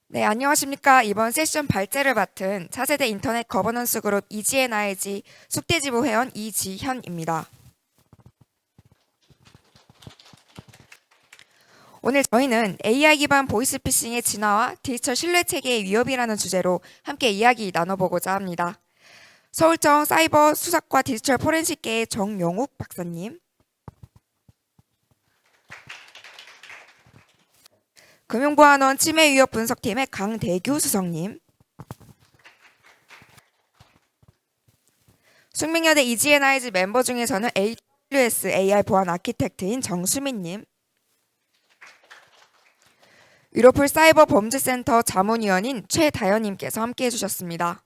네, 안녕하십니까. 이번 세션 발제를 맡은 차세대 인터넷 거버넌스 그룹 EGNIG 숙대지부 회원 이지현입니다. 오늘 저희는 AI 기반 보이스피싱의 진화와 디지털 신뢰 체계의 위협이라는 주제로 함께 이야기 나눠보고자 합니다. 서울청 사이버 수사과 디지털 포렌식계의 정용욱 박사님, 금융보안원 치매 위협 분석팀의 강대규 수석님, 숙명여대 EGNIG 멤버 중에서는 AWS AI 보안 아키텍트인 정수민님, 유로풀 사이버 범죄센터 자문위원인 최다연님께서 함께해 주셨습니다.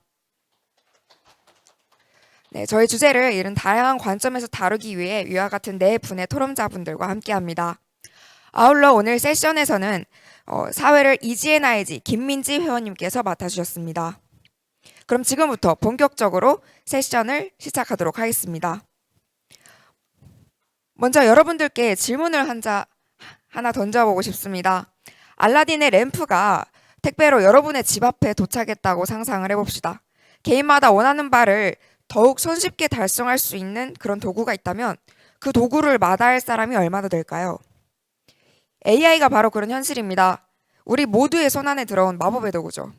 네, 저희 주제를 이런 다양한 관점에서 다루기 위해 위와 같은 네 분의 토론자분들과 함께합니다. 아울러 오늘 세션에서는 사회를 EGNIG 김민지 회원님께서 맡아주셨습니다. 그럼 지금부터 본격적으로 세션을 시작하도록 하겠습니다. 먼저 여러분들께 질문을 하나 던져보고 싶습니다. 알라딘의 램프가 택배로 여러분의 집 앞에 도착했다고 상상을 해봅시다. 개인마다 원하는 바를 더욱 손쉽게 달성할 수 있는 그런 도구가 있다면 그 도구를 마다할 사람이 얼마나 될까요? AI가 바로 그런 현실입니다. 우리 모두의 손안에 들어온 마법의 도구죠.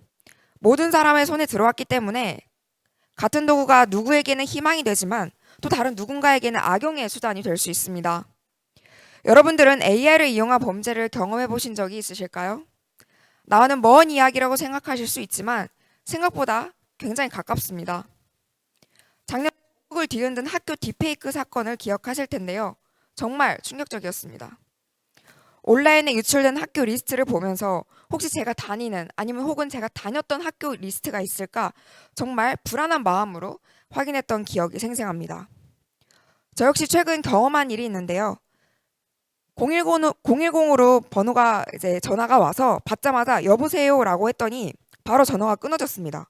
모든 사람의 손에 들어왔기 때문에 같은 도구가 누구에게는 희망이 되지만 또 다른 누군가에게는 악용의 수단이 될 수 있습니다. 여러분들은 AI를 이용한 범죄를 경험해 보신 적이 있으실까요? 나와는 먼 이야기라고 생각하실 수 있지만 생각보다 굉장히 가깝습니다. 작년 한국을 뒤흔든 학교 딥페이크 사건을 기억하실 텐데요. 정말 충격적이었습니다. 온라인에 유출된 학교 리스트를 보면서 혹시 제가 다니는 아니면 혹은 제가 다녔던 학교 리스트가 있을까 정말 불안한 마음으로 확인했던 기억이 생생합니다. 저 역시 최근 경험한 일이 있는데요. 010으로 번호가 이제 전화가 와서 받자마자 여보세요라고 했더니 바로 전화가 끊어졌습니다.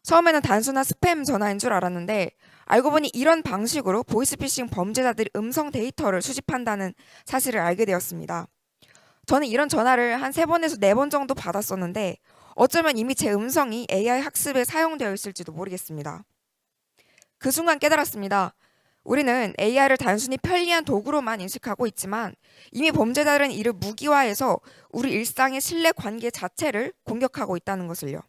처음에는 단순한 스팸 전화인 줄 알았는데 알고 보니 이런 방식으로 보이스피싱 범죄자들이 음성 데이터를 수집한다는 사실을 알게 되었습니다. 저는 이런 전화를 한 3번에서 4번 정도 받았었는데 어쩌면 이미 제 음성이 AI 학습에 사용되어 있을지도 모르겠습니다. 그 순간 깨달았습니다. 우리는 AI를 단순히 편리한 도구로만 인식하고 있지만 이미 범죄자들은 이를 무기화해서 우리 일상의 신뢰 관계 자체를 공격하고 있다는 것을요.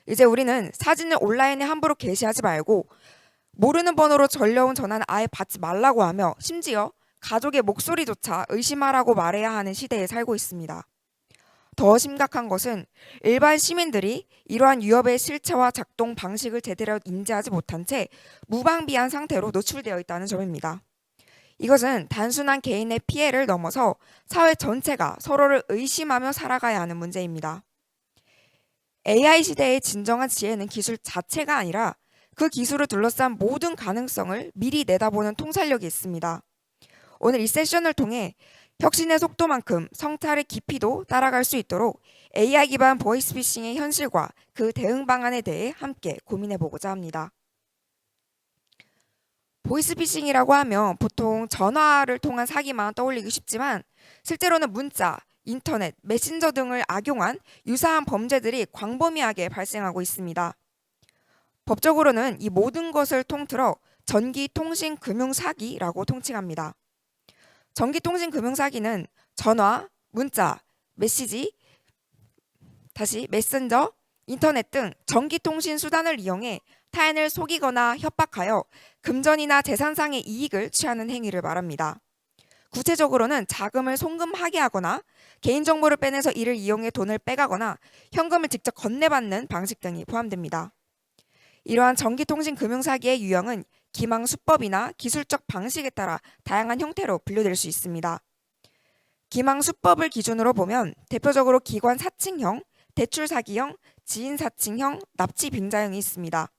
이제 우리는 사진을 온라인에 함부로 게시하지 말고 모르는 번호로 전려온 전화는 아예 받지 말라고 하며 심지어 가족의 목소리조차 의심하라고 말해야 하는 시대에 살고 있습니다. 더 심각한 것은 일반 시민들이 이러한 위협의 실체와 작동 방식을 제대로 인지하지 못한 채 무방비한 상태로 노출되어 있다는 점입니다. 이것은 단순한 개인의 피해를 넘어서 사회 전체가 서로를 의심하며 살아가야 하는 문제입니다. AI 시대의 진정한 지혜는 기술 자체가 아니라 그 기술을 둘러싼 모든 가능성을 미리 내다보는 통찰력이 있습니다. 오늘 이 세션을 통해 혁신의 속도만큼 성찰의 깊이도 따라갈 수 있도록 AI 기반 보이스피싱의 현실과 그 대응 방안에 대해 함께 고민해보고자 합니다. 보이스피싱이라고 하면 보통 전화를 통한 사기만 떠올리기 쉽지만 실제로는 문자, 인터넷, 메신저 등을 악용한 유사한 범죄들이 광범위하게 발생하고 있습니다. 법적으로는 이 모든 것을 통틀어 전기통신금융사기라고 통칭합니다. 전기통신금융사기는 전화, 문자, 메신저, 인터넷 등 전기통신 수단을 이용해 타인을 속이거나 협박하여 금전이나 재산상의 이익을 취하는 행위를 말합니다. 구체적으로는 자금을 송금하게 하거나 개인정보를 빼내서 이를 이용해 돈을 빼가거나 현금을 직접 건네받는 방식 등이 포함됩니다. 이러한 전기통신금융사기의 유형은 기망수법이나 기술적 방식에 따라 다양한 형태로 분류될 수 있습니다. 기망수법을 기준으로 보면 대표적으로 기관 사칭형, 대출 사기형, 지인 사칭형, 납치 빙자형이 있습니다.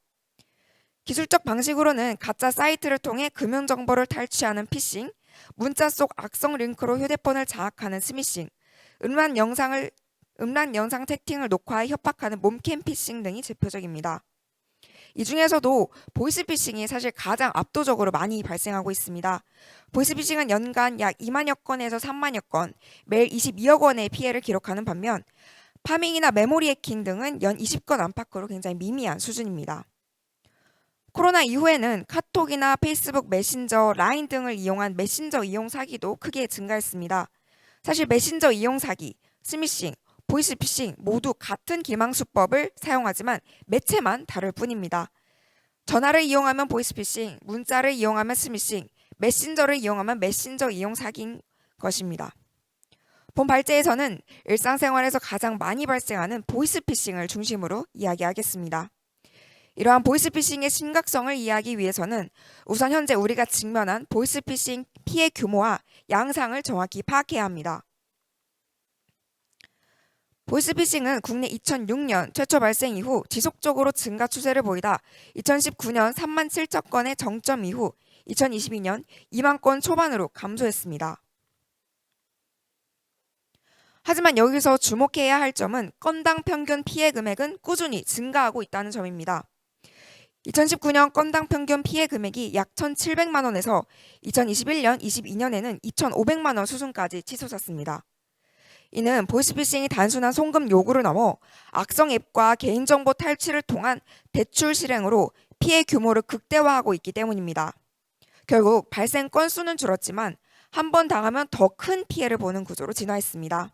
기술적 방식으로는 가짜 사이트를 통해 금융정보를 탈취하는 피싱, 문자 속 악성 링크로 휴대폰을 장악하는 스미싱, 음란 영상 채팅을 녹화해 협박하는 몸캠 피싱 등이 대표적입니다. 이 중에서도 보이스피싱이 사실 가장 압도적으로 많이 발생하고 있습니다. 보이스피싱은 연간 약 2만여 건에서 3만여 건, 매일 22억 원의 피해를 기록하는 반면 파밍이나 메모리 해킹 등은 연 20건 안팎으로 굉장히 미미한 수준입니다. 코로나 이후에는 카톡이나 페이스북 메신저, 라인 등을 이용한 메신저 이용 사기도 크게 증가했습니다. 사실 메신저 이용 사기, 스미싱, 보이스피싱 모두 같은 기망 수법을 사용하지만 매체만 다를 뿐입니다. 전화를 이용하면 보이스피싱, 문자를 이용하면 스미싱, 메신저를 이용하면 메신저 이용 사기인 것입니다. 본 발제에서는 일상생활에서 가장 많이 발생하는 보이스피싱을 중심으로 이야기하겠습니다. 이러한 보이스피싱의 심각성을 이해하기 위해서는 우선 현재 우리가 직면한 보이스피싱 피해 규모와 양상을 정확히 파악해야 합니다. 보이스피싱은 국내 2006년 최초 발생 이후 지속적으로 증가 추세를 보이다 2019년 3만 7천 건의 정점 이후 2022년 2만 건 초반으로 감소했습니다. 하지만 여기서 주목해야 할 점은 건당 평균 피해 금액은 꾸준히 증가하고 있다는 점입니다. 2019년 건당 평균 피해 금액이 약 1,700만 원에서 2021년, 22년에는 2,500만 원 수준까지 치솟았습니다. 이는 보이스피싱이 단순한 송금 요구를 넘어 악성 앱과 개인정보 탈취를 통한 대출 실행으로 피해 규모를 극대화하고 있기 때문입니다. 결국 발생 건수는 줄었지만 한 번 당하면 더 큰 피해를 보는 구조로 진화했습니다.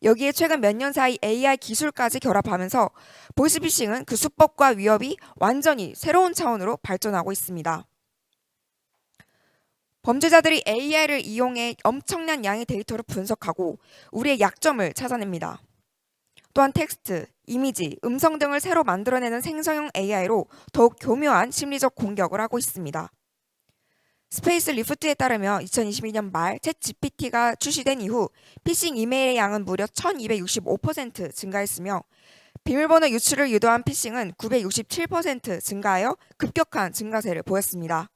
여기에 최근 몇 년 사이 AI 기술까지 결합하면서 보이스피싱은 그 수법과 위협이 완전히 새로운 차원으로 발전하고 있습니다. 범죄자들이 AI를 이용해 엄청난 양의 데이터를 분석하고 우리의 약점을 찾아냅니다. 또한 텍스트, 이미지, 음성 등을 새로 만들어내는 생성형 AI로 더욱 교묘한 심리적 공격을 하고 있습니다. 스페이스 리프트에 따르면 2022년 말 챗GPT가 출시된 이후 피싱 이메일의 양은 무려 1265% 증가했으며 비밀번호 유출을 유도한 피싱은 967% 증가하여 급격한 증가세를 보였습니다.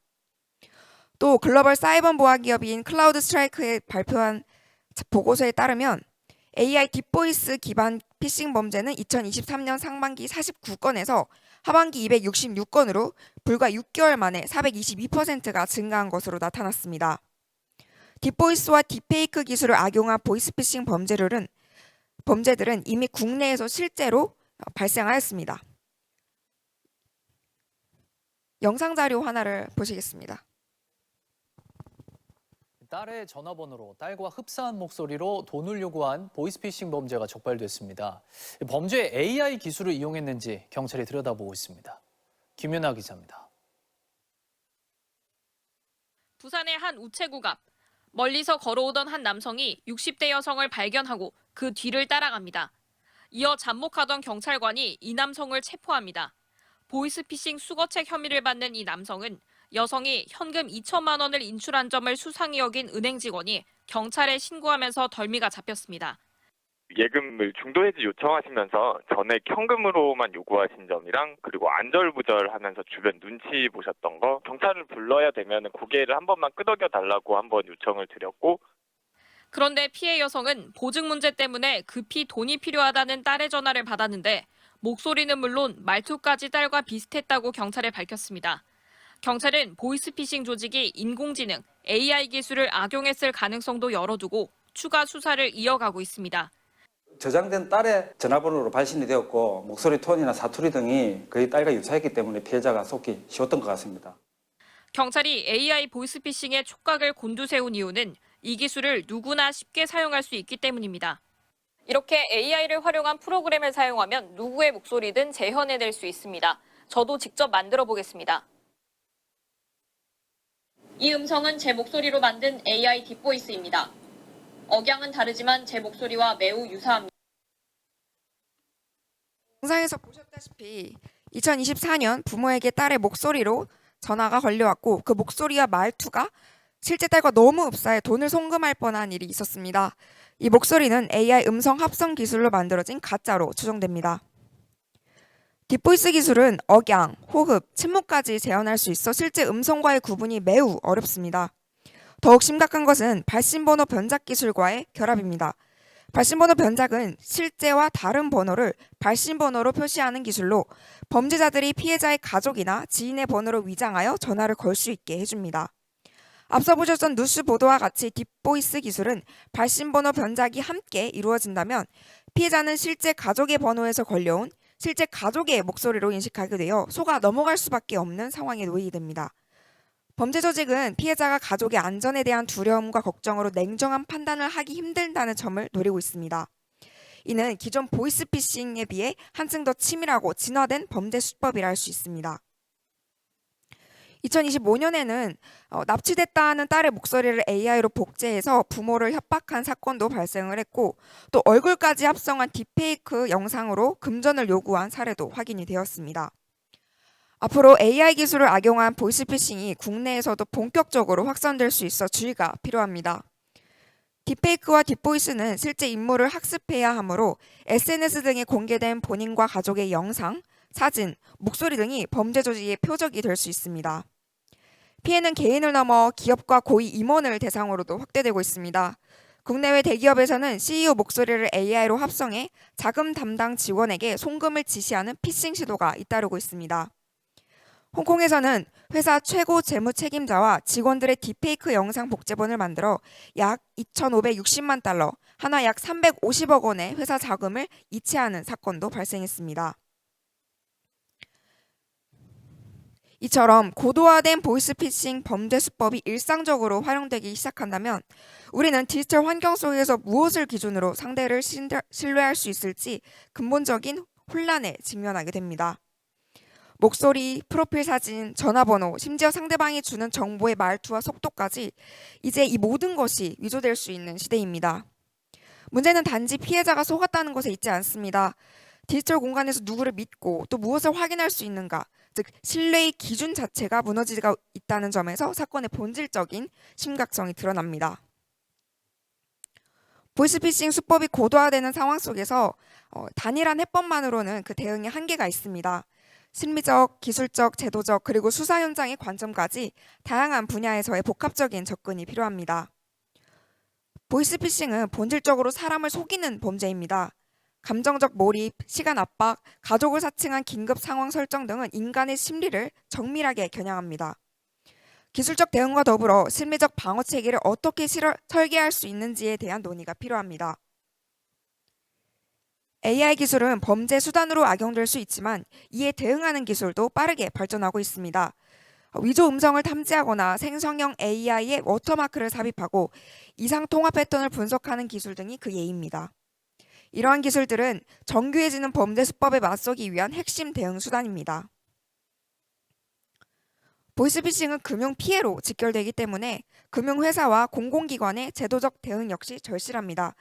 또 글로벌 사이버 보안 기업인 클라우드 스트라이크에 발표한 보고서에 따르면 AI 딥보이스 기반 피싱 범죄는 2023년 상반기 49건에서 하반기 266건으로 불과 6개월 만에 422%가 증가한 것으로 나타났습니다. 딥보이스와 딥페이크 기술을 악용한 보이스피싱 범죄들은 이미 국내에서 실제로 발생하였습니다. 영상자료 하나를 보시겠습니다. 딸의 전화번호로 딸과 흡사한 목소리로 돈을 요구한 보이스피싱 범죄가 적발됐습니다. 범죄에 AI 기술을 이용했는지 경찰이 들여다보고 있습니다. 김윤아 기자입니다. 부산의 한 우체국 앞. 멀리서 걸어오던 한 남성이 60대 여성을 발견하고 그 뒤를 따라갑니다. 이어 잠복하던 경찰관이 이 남성을 체포합니다. 보이스피싱 수거책 혐의를 받는 이 남성은 여성이 현금 2천만 원을 인출한 점을 수상히 여긴 은행 직원이 경찰에 신고하면서 덜미가 잡혔습니다. 예금을 중도해지 요청하시면서 전액 현금으로만 요구하신 점이랑 그리고 안절부절하면서 주변 눈치 보셨던 거 경찰을 불러야 되면 고개를 한 번만 끄덕여 달라고 한번 요청을 드렸고 그런데 피해 여성은 보증 문제 때문에 급히 돈이 필요하다는 딸의 전화를 받았는데 목소리는 물론 말투까지 딸과 비슷했다고 경찰에 밝혔습니다. 경찰은 보이스피싱 조직이 인공지능, AI 기술을 악용했을 가능성도 열어두고 추가 수사를 이어가고 있습니다. 저장된 딸의 전화번호로 발신이 되었고 목소리 톤이나 사투리 등이 거의 딸과 유사했기 때문에 피해자가 속기 쉬웠던 것 같습니다. 경찰이 AI 보이스피싱의 촉각을 곤두세운 이유는 이 기술을 누구나 쉽게 사용할 수 있기 때문입니다. 이렇게 AI를 활용한 프로그램을 사용하면 누구의 목소리든 재현해낼 수 있습니다. 저도 직접 만들어 보겠습니다. 이 음성은 제 목소리로 만든 AI 딥보이스입니다. 억양은 다르지만 제 목소리와 매우 유사합니다. 영상에서 보셨다시피 2024년 부모에게 딸의 목소리로 전화가 걸려왔고 그 목소리와 말투가 실제 딸과 너무 흡사해 돈을 송금할 뻔한 일이 있었습니다. 이 목소리는 AI 음성 합성 기술로 만들어진 가짜로 추정됩니다. 딥보이스 기술은 억양, 호흡, 침묵까지 재현할 수 있어 실제 음성과의 구분이 매우 어렵습니다. 더욱 심각한 것은 발신번호 변작 기술과의 결합입니다. 발신번호 변작은 실제와 다른 번호를 발신번호로 표시하는 기술로 범죄자들이 피해자의 가족이나 지인의 번호로 위장하여 전화를 걸 수 있게 해줍니다. 앞서 보셨던 뉴스 보도와 같이 딥보이스 기술은 발신번호 변작이 함께 이루어진다면 피해자는 실제 가족의 번호에서 걸려온 실제 가족의 목소리로 인식하게 되어 속아 넘어갈 수밖에 없는 상황에 놓이게 됩니다. 범죄 조직은 피해자가 가족의 안전에 대한 두려움과 걱정으로 냉정한 판단을 하기 힘들다는 점을 노리고 있습니다. 이는 기존 보이스피싱에 비해 한층 더 치밀하고 진화된 범죄 수법이라 할 수 있습니다. 2025년에는 납치됐다는 딸의 목소리를 AI로 복제해서 부모를 협박한 사건도 발생을 했고, 또 얼굴까지 합성한 딥페이크 영상으로 금전을 요구한 사례도 확인이 되었습니다. 앞으로 AI 기술을 악용한 보이스피싱이 국내에서도 본격적으로 확산될 수 있어 주의가 필요합니다. 딥페이크와 딥보이스는 실제 인물을 학습해야 하므로 SNS 등에 공개된 본인과 가족의 영상, 사진, 목소리 등이 범죄 조직의 표적이 될 수 있습니다. 피해는 개인을 넘어 기업과 고위 임원을 대상으로도 확대되고 있습니다. 국내외 대기업에서는 CEO 목소리를 AI로 합성해 자금 담당 직원에게 송금을 지시하는 피싱 시도가 잇따르고 있습니다. 홍콩에서는 회사 최고 재무 책임자와 직원들의 딥페이크 영상 복제본을 만들어 약 2,560만 달러, 하나 약 350억 원의 회사 자금을 이체하는 사건도 발생했습니다. 이처럼 고도화된 보이스피싱 범죄 수법이 일상적으로 활용되기 시작한다면 우리는 디지털 환경 속에서 무엇을 기준으로 상대를 신뢰할 수 있을지 근본적인 혼란에 직면하게 됩니다. 목소리, 프로필 사진, 전화번호, 심지어 상대방이 주는 정보의 말투와 속도까지 이제 이 모든 것이 위조될 수 있는 시대입니다. 문제는 단지 피해자가 속았다는 것에 있지 않습니다. 디지털 공간에서 누구를 믿고 또 무엇을 확인할 수 있는가, 즉 신뢰의 기준 자체가 무너지고 있다는 점에서 사건의 본질적인 심각성이 드러납니다. 보이스피싱 수법이 고도화되는 상황 속에서 단일한 해법만으로는 그 대응에 한계가 있습니다. 심리적, 기술적, 제도적, 그리고 수사 현장의 관점까지 다양한 분야에서의 복합적인 접근이 필요합니다. 보이스피싱은 본질적으로 사람을 속이는 범죄입니다. 감정적 몰입, 시간 압박, 가족을 사칭한 긴급 상황 설정 등은 인간의 심리를 정밀하게 겨냥합니다. 기술적 대응과 더불어 심리적 방어 체계를 어떻게 설계할 수 있는지에 대한 논의가 필요합니다. AI 기술은 범죄 수단으로 악용될 수 있지만 이에 대응하는 기술도 빠르게 발전하고 있습니다. 위조 음성을 탐지하거나 생성형 AI에 워터마크를 삽입하고 이상 통화 패턴을 분석하는 기술 등이 그 예입니다. 이러한 기술들은 정교해지는 범죄 수법에 맞서기 위한 핵심 대응 수단입니다. 보이스피싱은 금융 피해로 직결되기 때문에 금융회사와 공공기관의 제도적 대응 역시 절실합니다.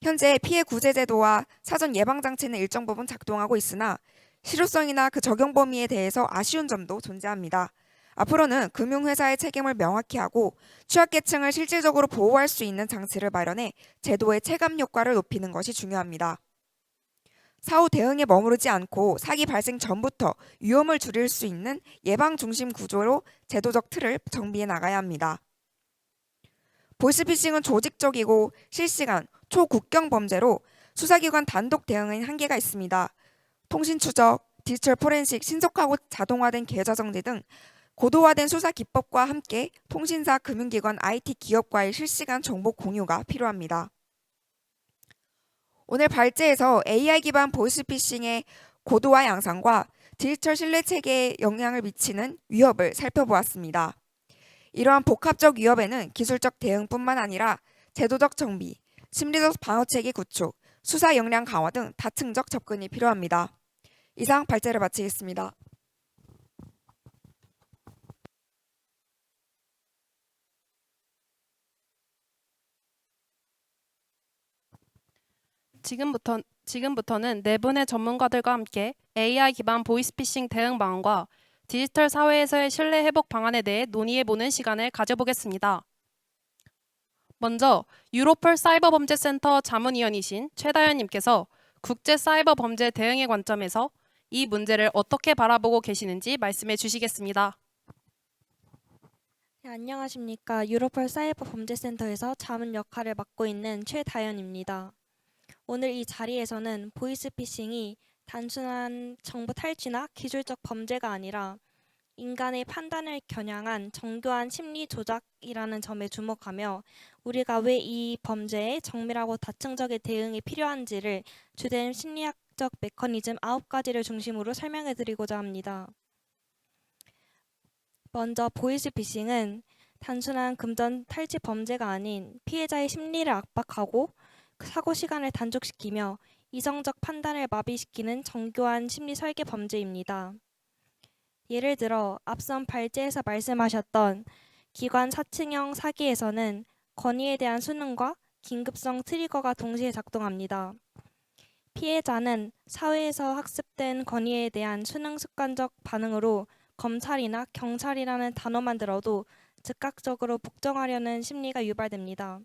현재 피해 구제 제도와 사전 예방 장치는 일정 부분 작동하고 있으나 실효성이나 그 적용 범위에 대해서 아쉬운 점도 존재합니다. 앞으로는 금융회사의 책임을 명확히 하고 취약계층을 실질적으로 보호할 수 있는 장치를 마련해 제도의 체감 효과를 높이는 것이 중요합니다. 사후 대응에 머무르지 않고 사기 발생 전부터 위험을 줄일 수 있는 예방 중심 구조로 제도적 틀을 정비해 나가야 합니다. 보이스피싱은 조직적이고 실시간 초국경 범죄로 수사기관 단독 대응엔 한계가 있습니다. 통신 추적, 디지털 포렌식, 신속하고 자동화된 계좌 정지 등 고도화된 수사 기법과 함께 통신사, 금융기관, IT 기업과의 실시간 정보 공유가 필요합니다. 오늘 발제에서 AI 기반 보이스피싱의 고도화 양상과 디지털 신뢰 체계에 영향을 미치는 위협을 살펴보았습니다. 이러한 복합적 위협에는 기술적 대응뿐만 아니라 제도적 정비, 심리적 방어체계 구축, 수사 역량 강화 등 다층적 접근이 필요합니다. 이상 발제를 마치겠습니다. 지금부터는 네 분의 전문가들과 함께 AI 기반 보이스피싱 대응 방안과 디지털 사회에서의 신뢰 회복 방안에 대해 논의해보는 시간을 가져보겠습니다. 먼저 유로펄 사이버범죄센터 자문위원이신 최다현님께서 국제사이버범죄 대응의 관점에서 이 문제를 어떻게 바라보고 계시는지 말씀해 주시겠습니다. 네, 안녕하십니까. 유로펄 사이버범죄센터에서 자문 역할을 맡고 있는 최다현입니다. 오늘 이 자리에서는 보이스피싱이 단순한 정보 탈취나 기술적 범죄가 아니라 인간의 판단을 겨냥한 정교한 심리 조작이라는 점에 주목하며 우리가 왜 이 범죄에 정밀하고 다층적인 대응이 필요한지를 주된 심리학적 메커니즘 9가지를 중심으로 설명해 드리고자 합니다. 먼저 보이스피싱은 단순한 금전 탈취 범죄가 아닌 피해자의 심리를 압박하고 사고 시간을 단축시키며 이성적 판단을 마비시키는 정교한 심리 설계 범죄입니다. 예를 들어 앞선 발제에서 말씀하셨던 기관 사칭형 사기에서는 건의에 대한 수능과 긴급성 트리거가 동시에 작동합니다. 피해자는 사회에서 학습된 건의에 대한 수능 습관적 반응으로 검찰이나 경찰이라는 단어만 들어도 즉각적으로 복종하려는 심리가 유발됩니다.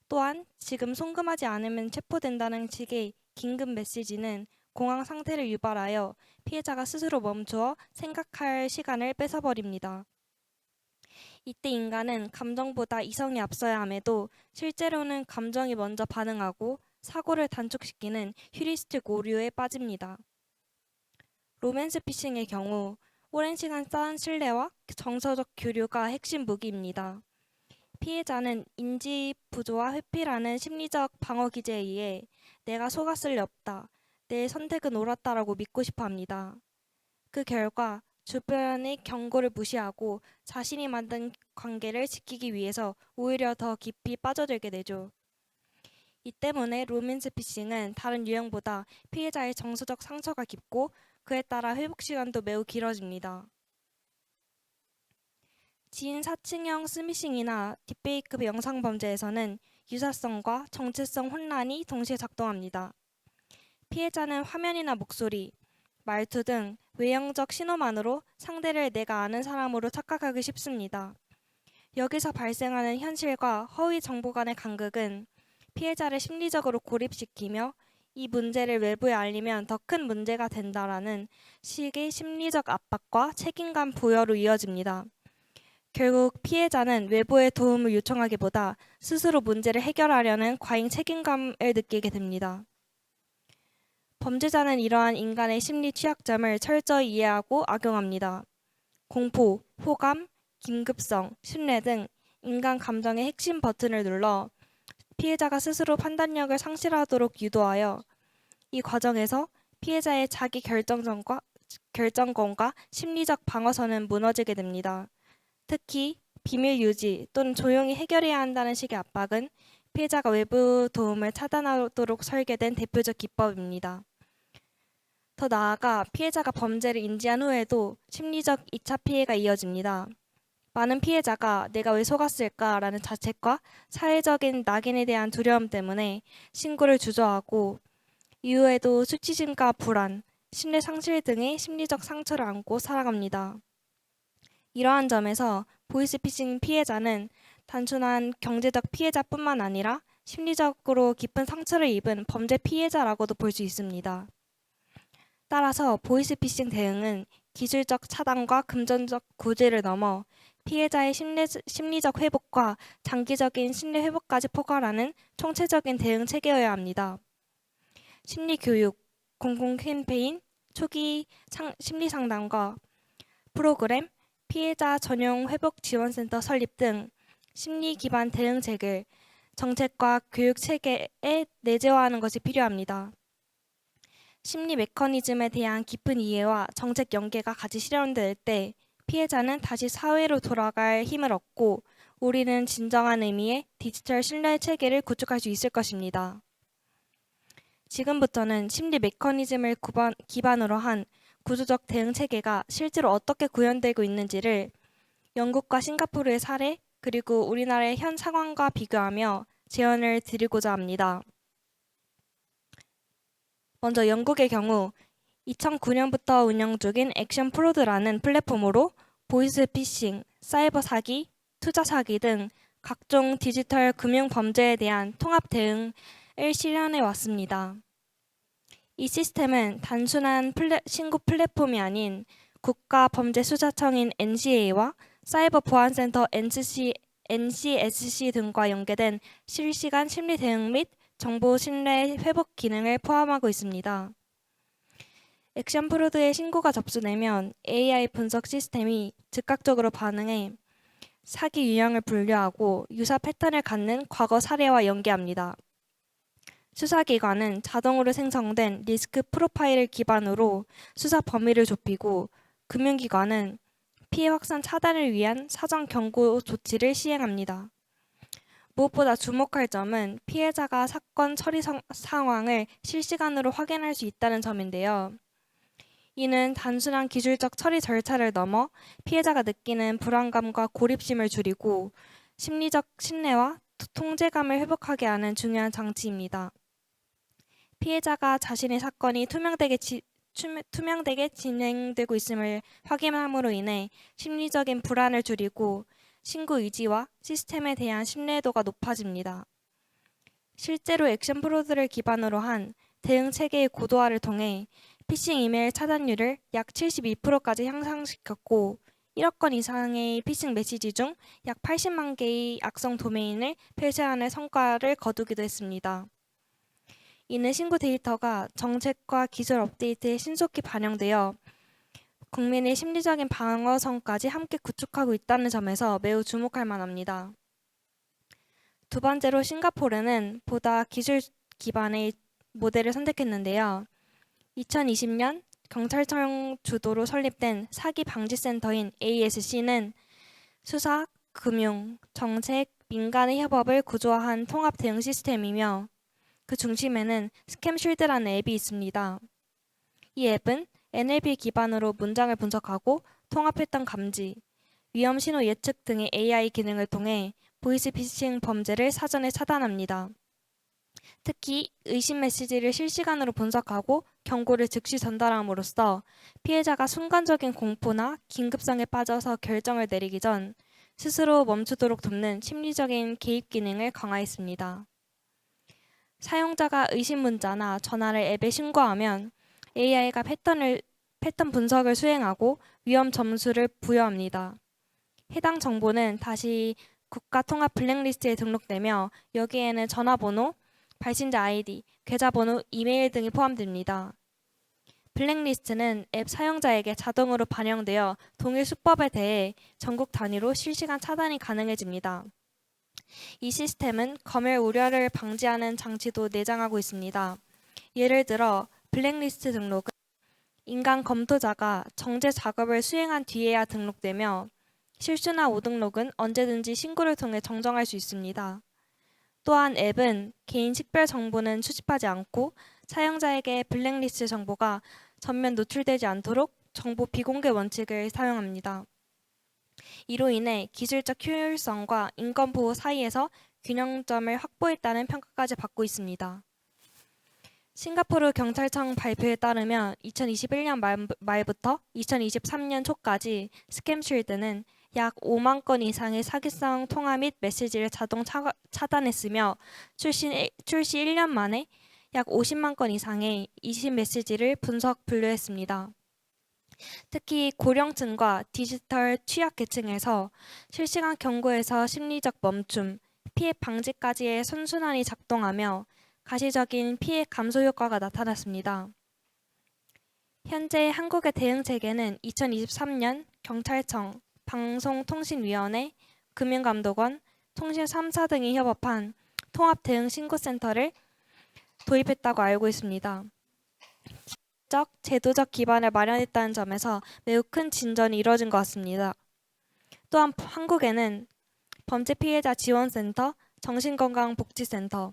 또한 지금 송금하지 않으면 체포된다는 식의 긴급 메시지는 공황 상태를 유발하여 피해자가 스스로 멈추어 생각할 시간을 뺏어버립니다. 이때 인간은 감정보다 이성이 앞서야 함에도 실제로는 감정이 먼저 반응하고 사고를 단축시키는 휴리스틱 오류에 빠집니다. 로맨스 피싱의 경우 오랜 시간 쌓은 신뢰와 정서적 교류가 핵심 무기입니다. 피해자는 인지 부조와 회피라는 심리적 방어 기제에 의해 내가 속았을 리 없다, 내 선택은 옳았다라고 믿고 싶어 합니다. 그 결과 주변의 경고를 무시하고 자신이 만든 관계를 지키기 위해서 오히려 더 깊이 빠져들게 되죠. 이 때문에 로맨스 피싱은 다른 유형보다 피해자의 정서적 상처가 깊고 그에 따라 회복 시간도 매우 길어집니다. 지인 사칭형 스미싱이나 딥페이크 영상 범죄에서는 유사성과 정체성 혼란이 동시에 작동합니다. 피해자는 화면이나 목소리, 말투 등 외형적 신호만으로 상대를 내가 아는 사람으로 착각하기 쉽습니다. 여기서 발생하는 현실과 허위 정보 간의 간극은 피해자를 심리적으로 고립시키며 이 문제를 외부에 알리면 더 큰 문제가 된다라는 식의 심리적 압박과 책임감 부여로 이어집니다. 결국 피해자는 외부의 도움을 요청하기보다 스스로 문제를 해결하려는 과잉 책임감을 느끼게 됩니다. 범죄자는 이러한 인간의 심리 취약점을 철저히 이해하고 악용합니다. 공포, 호감, 긴급성, 신뢰 등 인간 감정의 핵심 버튼을 눌러 피해자가 스스로 판단력을 상실하도록 유도하여 이 과정에서 피해자의 자기 결정권과 심리적 방어선은 무너지게 됩니다. 특히 비밀 유지 또는 조용히 해결해야 한다는 식의 압박은 피해자가 외부 도움을 차단하도록 설계된 대표적 기법입니다. 더 나아가 피해자가 범죄를 인지한 후에도 심리적 2차 피해가 이어집니다. 많은 피해자가 내가 왜 속았을까라는 자책과 사회적인 낙인에 대한 두려움 때문에 신고를 주저하고 이후에도 수치심과 불안, 신뢰 상실 등의 심리적 상처를 안고 살아갑니다. 이러한 점에서 보이스피싱 피해자는 단순한 경제적 피해자뿐만 아니라 심리적으로 깊은 상처를 입은 범죄 피해자라고도 볼 수 있습니다. 따라서 보이스피싱 대응은 기술적 차단과 금전적 구제를 넘어 피해자의 심리적 회복과 장기적인 신뢰 회복까지 포괄하는 총체적인 대응 체계여야 합니다. 심리 교육, 공공 캠페인, 초기 심리 상담과 프로그램, 피해자 전용 회복 지원센터 설립 등 심리 기반 대응책을 정책과 교육 체계에 내재화하는 것이 필요합니다. 심리 메커니즘에 대한 깊은 이해와 정책 연계가 같이 실현될 때 피해자는 다시 사회로 돌아갈 힘을 얻고 우리는 진정한 의미의 디지털 신뢰 체계를 구축할 수 있을 것입니다. 지금부터는 심리 메커니즘을 기반으로 한 구조적 대응 체계가 실제로 어떻게 구현되고 있는지를 영국과 싱가포르의 사례 그리고 우리나라의 현 상황과 비교하며 제언을 드리고자 합니다. 먼저 영국의 경우 2009년부터 운영 중인 액션 프로드라는 플랫폼으로 보이스피싱, 사이버 사기, 투자 사기 등 각종 디지털 금융 범죄에 대한 통합 대응을 실현해 왔습니다. 이 시스템은 단순한 신고 플랫폼이 아닌 국가범죄수사청인 NCA와 사이버 보안센터 NCSC 등과 연계된 실시간 심리 대응 및 정보 신뢰 회복 기능을 포함하고 있습니다. 액션 프로드의 신고가 접수되면 AI 분석 시스템이 즉각적으로 반응해 사기 유형을 분류하고 유사 패턴을 갖는 과거 사례와 연계합니다. 수사기관은 자동으로 생성된 리스크 프로파일을 기반으로 수사 범위를 좁히고, 금융기관은 피해 확산 차단을 위한 사전 경고 조치를 시행합니다. 무엇보다 주목할 점은 피해자가 사건 처리 상황을 실시간으로 확인할 수 있다는 점인데요. 이는 단순한 기술적 처리 절차를 넘어 피해자가 느끼는 불안감과 고립심을 줄이고 심리적 신뢰와 통제감을 회복하게 하는 중요한 장치입니다. 피해자가 자신의 사건이 투명되게 진행되고 있음을 확인함으로 인해 심리적인 불안을 줄이고 신고 의지와 시스템에 대한 신뢰도가 높아집니다. 실제로 액션 프로드를 기반으로 한 대응 체계의 고도화를 통해 피싱 이메일 차단율을 약 72%까지 향상시켰고, 1억 건 이상의 피싱 메시지 중 약 80만 개의 악성 도메인을 폐쇄하는 성과를 거두기도 했습니다. 이는 신고 데이터가 정책과 기술 업데이트에 신속히 반영되어 국민의 심리적인 방어성까지 함께 구축하고 있다는 점에서 매우 주목할 만합니다. 두 번째로 싱가포르는 보다 기술 기반의 모델을 선택했는데요. 2020년 경찰청 주도로 설립된 사기 방지센터인 ASC는 수사, 금융, 정책, 민간의 협업을 구조화한 통합 대응 시스템이며, 그 중심에는 스캠쉴드라는 앱이 있습니다. 이 앱은 NLP 기반으로 문장을 분석하고 통합 패턴 감지, 위험 신호 예측 등의 AI 기능을 통해 보이스피싱 범죄를 사전에 차단합니다. 특히 의심 메시지를 실시간으로 분석하고 경고를 즉시 전달함으로써 피해자가 순간적인 공포나 긴급성에 빠져서 결정을 내리기 전 스스로 멈추도록 돕는 심리적인 개입 기능을 강화했습니다. 사용자가 의심 문자나 전화를 앱에 신고하면 AI가 패턴 분석을 수행하고 위험 점수를 부여합니다. 해당 정보는 다시 국가통합 블랙리스트에 등록되며, 여기에는 전화번호, 발신자 아이디, 계좌번호, 이메일 등이 포함됩니다. 블랙리스트는 앱 사용자에게 자동으로 반영되어 동일 수법에 대해 전국 단위로 실시간 차단이 가능해집니다. 이 시스템은 검열 우려를 방지하는 장치도 내장하고 있습니다. 예를 들어 블랙리스트 등록은 인간 검토자가 정제 작업을 수행한 뒤에야 등록되며, 실수나 오등록은 언제든지 신고를 통해 정정할 수 있습니다. 또한 앱은 개인 식별 정보는 수집하지 않고 사용자에게 블랙리스트 정보가 전면 노출되지 않도록 정보 비공개 원칙을 사용합니다. 이로 인해 기술적 효율성과 인권보호 사이에서 균형점을 확보했다는 평가까지 받고 있습니다. 싱가포르 경찰청 발표에 따르면 2021년 말부터 2023년 초까지 스캠쉴드는 약 5만 건 이상의 사기성 통화 및 메시지를 자동 차단했으며, 출시 1년 만에 약 50만 건 이상의 이심 메시지를 분석 분류했습니다. 특히 고령층과 디지털 취약계층에서 실시간 경고에서 심리적 멈춤, 피해 방지까지의 선순환이 작동하며 가시적인 피해 감소 효과가 나타났습니다. 현재 한국의 대응 체계는 2023년 경찰청, 방송통신위원회, 금융감독원, 통신 3사 등이 협업한 통합 대응 신고센터를 도입했다고 알고 있습니다. 제도적 기반을 마련했다는 점에서 매우 큰 진전이 이뤄진 것 같습니다. 또한 한국에는 범죄 피해자 지원센터, 정신건강복지센터,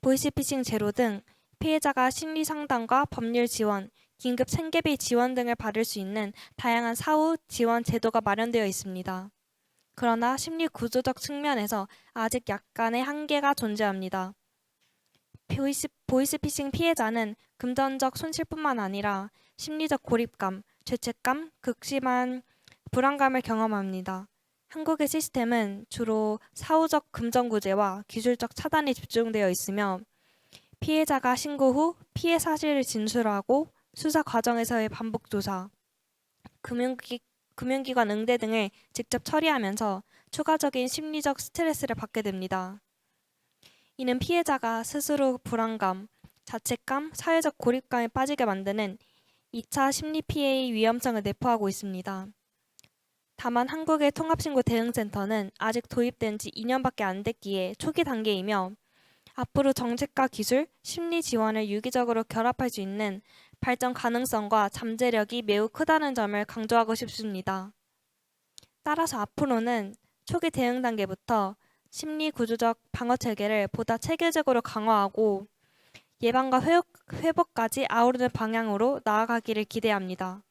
보이스피싱 제로 등 피해자가 심리 상담과 법률 지원, 긴급 생계비 지원 등을 받을 수 있는 다양한 사후 지원 제도가 마련되어 있습니다. 그러나 심리 구조적 측면에서 아직 약간의 한계가 존재합니다. 보이스피싱 피해자는 금전적 손실뿐만 아니라 심리적 고립감, 죄책감, 극심한 불안감을 경험합니다. 한국의 시스템은 주로 사후적 금전구제와 기술적 차단에 집중되어 있으며, 피해자가 신고 후 피해 사실을 진술하고 수사 과정에서의 반복 조사, 금융기관 응대 등을 직접 처리하면서 추가적인 심리적 스트레스를 받게 됩니다. 이는 피해자가 스스로 불안감, 자책감, 사회적 고립감에 빠지게 만드는 2차 심리 피해의 위험성을 내포하고 있습니다. 다만 한국의 통합신고 대응센터는 아직 도입된 지 2년밖에 안 됐기에 초기 단계이며 앞으로 정책과 기술, 심리 지원을 유기적으로 결합할 수 있는 발전 가능성과 잠재력이 매우 크다는 점을 강조하고 싶습니다. 따라서 앞으로는 초기 대응 단계부터 심리 구조적 방어 체계를 보다 체계적으로 강화하고 예방과 회복까지 아우르는 방향으로 나아가기를 기대합니다.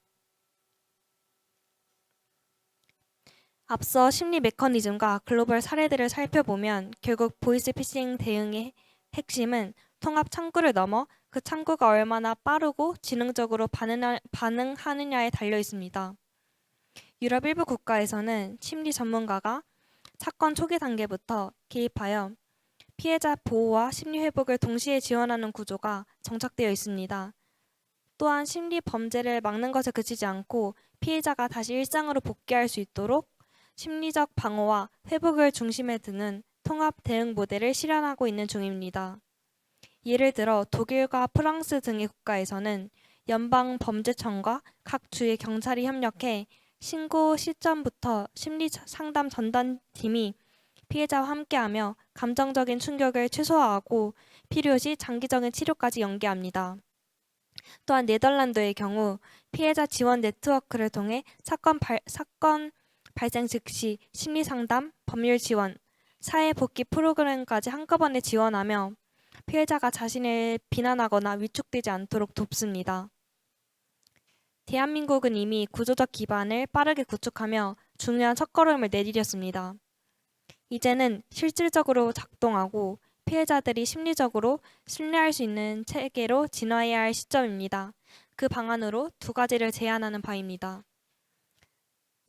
앞서 심리 메커니즘과 글로벌 사례들을 살펴보면 결국 보이스피싱 대응의 핵심은 통합 창구를 넘어 그 창구가 얼마나 빠르고 지능적으로 반응하느냐에 달려 있습니다. 유럽 일부 국가에서는 심리 전문가가 사건 초기 단계부터 개입하여 피해자 보호와 심리 회복을 동시에 지원하는 구조가 정착되어 있습니다. 또한 심리 범죄를 막는 것에 그치지 않고 피해자가 다시 일상으로 복귀할 수 있도록 심리적 방어와 회복을 중심에 두는 통합 대응 모델을 실현하고 있는 중입니다. 예를 들어 독일과 프랑스 등의 국가에서는 연방범죄청과 각 주의 경찰이 협력해 신고 시점부터 심리 상담 전담팀이 피해자와 함께하며 감정적인 충격을 최소화하고 필요시 장기적인 치료까지 연계합니다. 또한 네덜란드의 경우 피해자 지원 네트워크를 통해 사건 발생 즉시 심리 상담, 법률 지원, 사회 복귀 프로그램까지 한꺼번에 지원하며 피해자가 자신을 비난하거나 위축되지 않도록 돕습니다. 대한민국은 이미 구조적 기반을 빠르게 구축하며 중요한 첫걸음을 내디뎠습니다. 이제는 실질적으로 작동하고 피해자들이 심리적으로 신뢰할 수 있는 체계로 진화해야 할 시점입니다. 그 방안으로 두 가지를 제안하는 바입니다.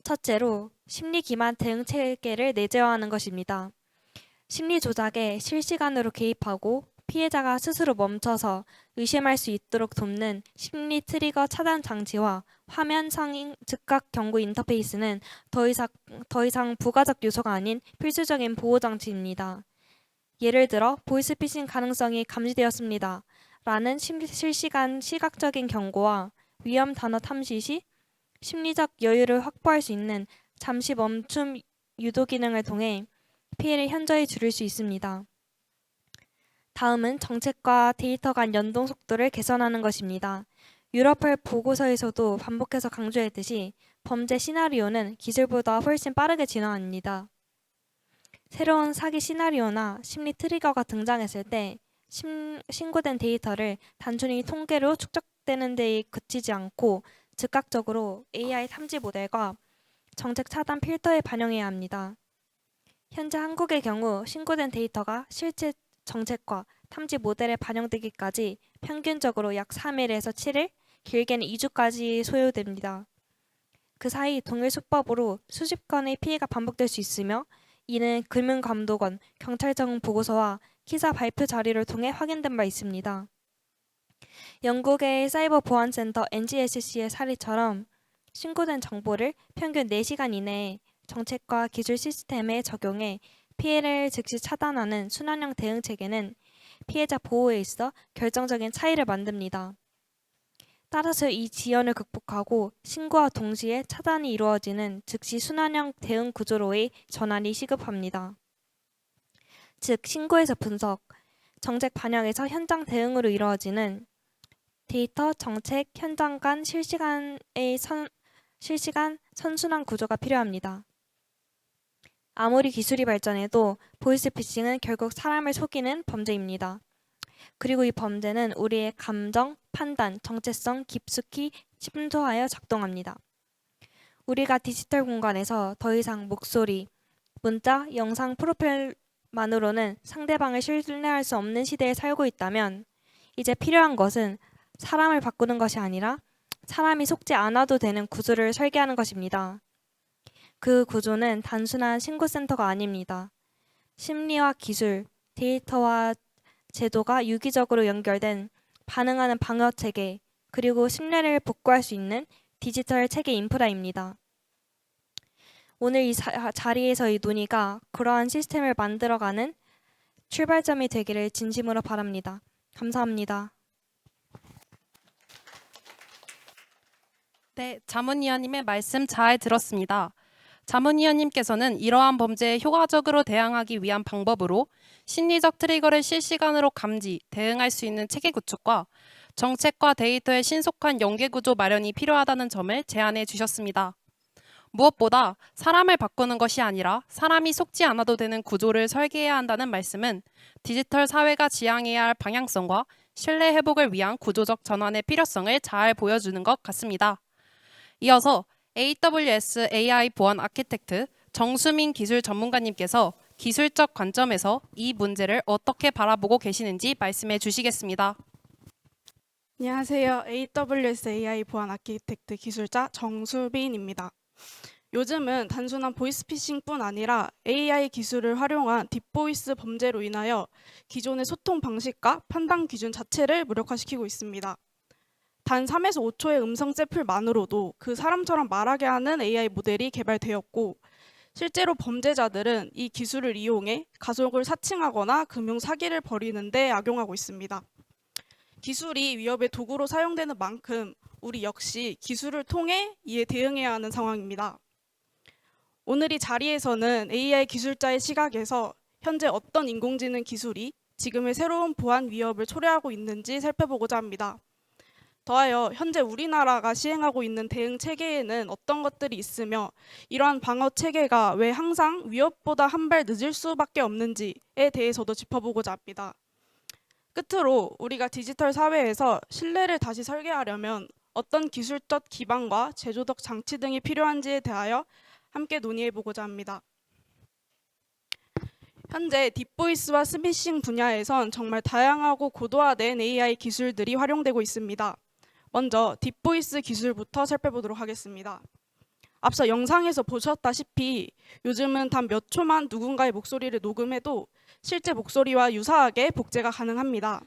첫째로 심리 기반 대응 체계를 내재화하는 것입니다. 심리 조작에 실시간으로 개입하고 피해자가 스스로 멈춰서 의심할 수 있도록 돕는 심리 트리거 차단 장치와 화면 상인 즉각 경고 인터페이스는 더 이상 부가적 요소가 아닌 필수적인 보호 장치입니다. 예를 들어 보이스피싱 가능성이 감지되었습니다. 라는 실시간 시각적인 경고와 위험 단어 탐지 시 심리적 여유를 확보할 수 있는 잠시 멈춤 유도 기능을 통해 피해를 현저히 줄일 수 있습니다. 다음은 정책과 데이터 간 연동 속도를 개선하는 것입니다. 유럽의 보고서에서도 반복해서 강조했듯이 범죄 시나리오는 기술보다 훨씬 빠르게 진화합니다. 새로운 사기 시나리오나 심리 트리거가 등장했을 때 신고된 데이터를 단순히 통계로 축적되는 데에 그치지 않고 즉각적으로 AI 탐지 모델과 정책 차단 필터에 반영해야 합니다. 현재 한국의 경우 신고된 데이터가 실제 정책과 탐지 모델에 반영되기까지 평균적으로 약 3일에서 7일, 길게는 2주까지 소요됩니다. 그 사이 동일 수법으로 수십 건의 피해가 반복될 수 있으며 이는 금융감독원, 경찰청 보고서와 기사 발표 자료를 통해 확인된 바 있습니다. 영국의 사이버 보안센터 NGSC의 사례처럼 신고된 정보를 평균 4시간 이내에 정책과 기술 시스템에 적용해 피해를 즉시 차단하는 순환형 대응 체계는 피해자 보호에 있어 결정적인 차이를 만듭니다. 따라서 이 지연을 극복하고 신고와 동시에 차단이 이루어지는 즉시 순환형 대응 구조로의 전환이 시급합니다. 즉 신고에서 분석, 정책 반영에서 현장 대응으로 이루어지는 데이터, 정책, 현장 간 실시간 선순환 구조가 필요합니다. 아무리 기술이 발전해도 보이스피싱은 결국 사람을 속이는 범죄입니다. 그리고 이 범죄는 우리의 감정, 판단, 정체성 깊숙이 침투하여 작동합니다. 우리가 디지털 공간에서 더 이상 목소리, 문자, 영상 프로필만으로는 상대방을 신뢰할 수 없는 시대에 살고 있다면 이제 필요한 것은 사람을 바꾸는 것이 아니라 사람이 속지 않아도 되는 구조를 설계하는 것입니다. 그 구조는 단순한 신고센터가 아닙니다. 심리와 기술, 데이터와 제도가 유기적으로 연결된 반응하는 방어 체계, 그리고 신뢰를 복구할 수 있는 디지털 체계 인프라입니다. 오늘 이 자리에서의 논의가 그러한 시스템을 만들어가는 출발점이 되기를 진심으로 바랍니다. 감사합니다. 네, 자문위원님의 말씀 잘 들었습니다. 자문위원님께서는 이러한 범죄에 효과적으로 대항하기 위한 방법으로 심리적 트리거를 실시간으로 감지, 대응할 수 있는 체계 구축과 정책과 데이터의 신속한 연계 구조 마련이 필요하다는 점을 제안해 주셨습니다. 무엇보다 사람을 바꾸는 것이 아니라 사람이 속지 않아도 되는 구조를 설계해야 한다는 말씀은 디지털 사회가 지향해야 할 방향성과 신뢰 회복을 위한 구조적 전환의 필요성을 잘 보여주는 것 같습니다. 이어서 AWS AI 보안 아키텍트 정수민 기술 전문가님께서 기술적 관점에서 이 문제를 어떻게 바라보고 계시는지 말씀해 주시겠습니다. 안녕하세요. AWS AI 보안 아키텍트 기술자 정수빈입니다. 요즘은 단순한 보이스피싱뿐 아니라 AI 기술을 활용한 딥보이스 범죄로 인하여 기존의 소통 방식과 판단 기준 자체를 무력화시키고 있습니다. 단 3에서 5초의 음성 샘플만으로도 그 사람처럼 말하게 하는 AI 모델이 개발되었고, 실제로 범죄자들은 이 기술을 이용해 가족을 사칭하거나 금융 사기를 벌이는 데 악용하고 있습니다. 기술이 위협의 도구로 사용되는 만큼 우리 역시 기술을 통해 이에 대응해야 하는 상황입니다. 오늘 이 자리에서는 AI 기술자의 시각에서 현재 어떤 인공지능 기술이 지금의 새로운 보안 위협을 초래하고 있는지 살펴보고자 합니다. 더하여 현재 우리나라가 시행하고 있는 대응 체계에는 어떤 것들이 있으며 이러한 방어 체계가 왜 항상 위협보다 한 발 늦을 수밖에 없는지에 대해서도 짚어보고자 합니다. 끝으로 우리가 디지털 사회에서 신뢰를 다시 설계하려면 어떤 기술적 기반과 제조적 장치 등이 필요한지에 대하여 함께 논의해보고자 합니다. 현재 딥보이스와 스미싱 분야에선 정말 다양하고 고도화된 AI 기술들이 활용되고 있습니다. 먼저 딥보이스 기술부터 살펴보도록 하겠습니다. 앞서 영상에서 보셨다시피 요즘은 단 몇 초만 누군가의 목소리를 녹음해도 실제 목소리와 유사하게 복제가 가능합니다.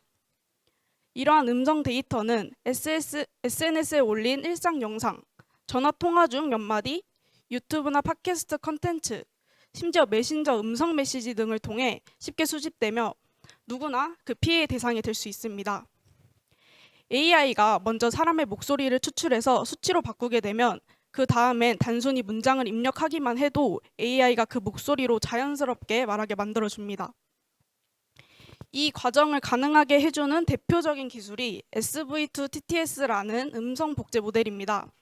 이러한 음성 데이터는 SNS에 올린 일상 영상, 전화 통화 중 몇 마디, 유튜브나 팟캐스트 컨텐츠, 심지어 메신저 음성 메시지 등을 통해 쉽게 수집되며 누구나 그 피해의 대상이 될 수 있습니다. AI가 먼저 사람의 목소리를 추출해서 수치로 바꾸게 되면 그 다음엔 단순히 문장을 입력하기만 해도 AI가 그 목소리로 자연스럽게 말하게 만들어줍니다. 이 과정을 가능하게 해주는 대표적인 기술이 SV2TTS라는 음성 복제 모델입니다.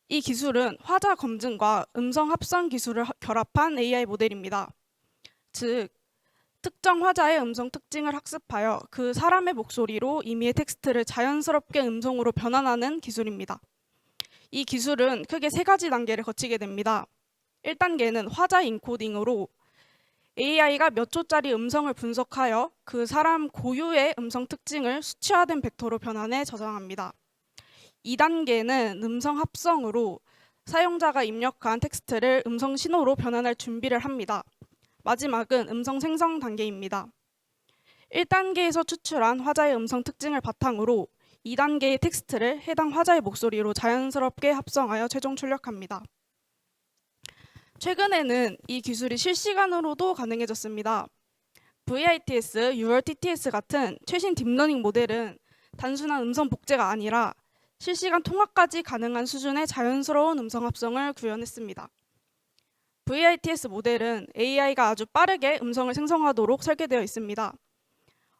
이 기술은 화자 검증과 음성 합성 기술을 결합한 AI 모델입니다. 즉, 특정 화자의 음성 특징을 학습하여 그 사람의 목소리로 임의의 텍스트를 자연스럽게 음성으로 변환하는 기술입니다. 이 기술은 크게 세 가지 단계를 거치게 됩니다. 1단계는 화자 인코딩으로 AI가 몇 초짜리 음성을 분석하여 그 사람 고유의 음성 특징을 수치화된 벡터로 변환해 저장합니다. 2단계는 음성 합성으로 사용자가 입력한 텍스트를 음성 신호로 변환할 준비를 합니다. 마지막은 음성 생성 단계입니다. 1단계에서 추출한 화자의 음성 특징을 바탕으로 2단계의 텍스트를 해당 화자의 목소리로 자연스럽게 합성하여 최종 출력합니다. 최근에는 이 기술이 실시간으로도 가능해졌습니다. VITS, URTTS 같은 최신 딥러닝 모델은 단순한 음성 복제가 아니라 실시간 통화까지 가능한 수준의 자연스러운 음성 합성을 구현했습니다. VITS 모델은 AI가 아주 빠르게 음성을 생성하도록 설계되어 있습니다.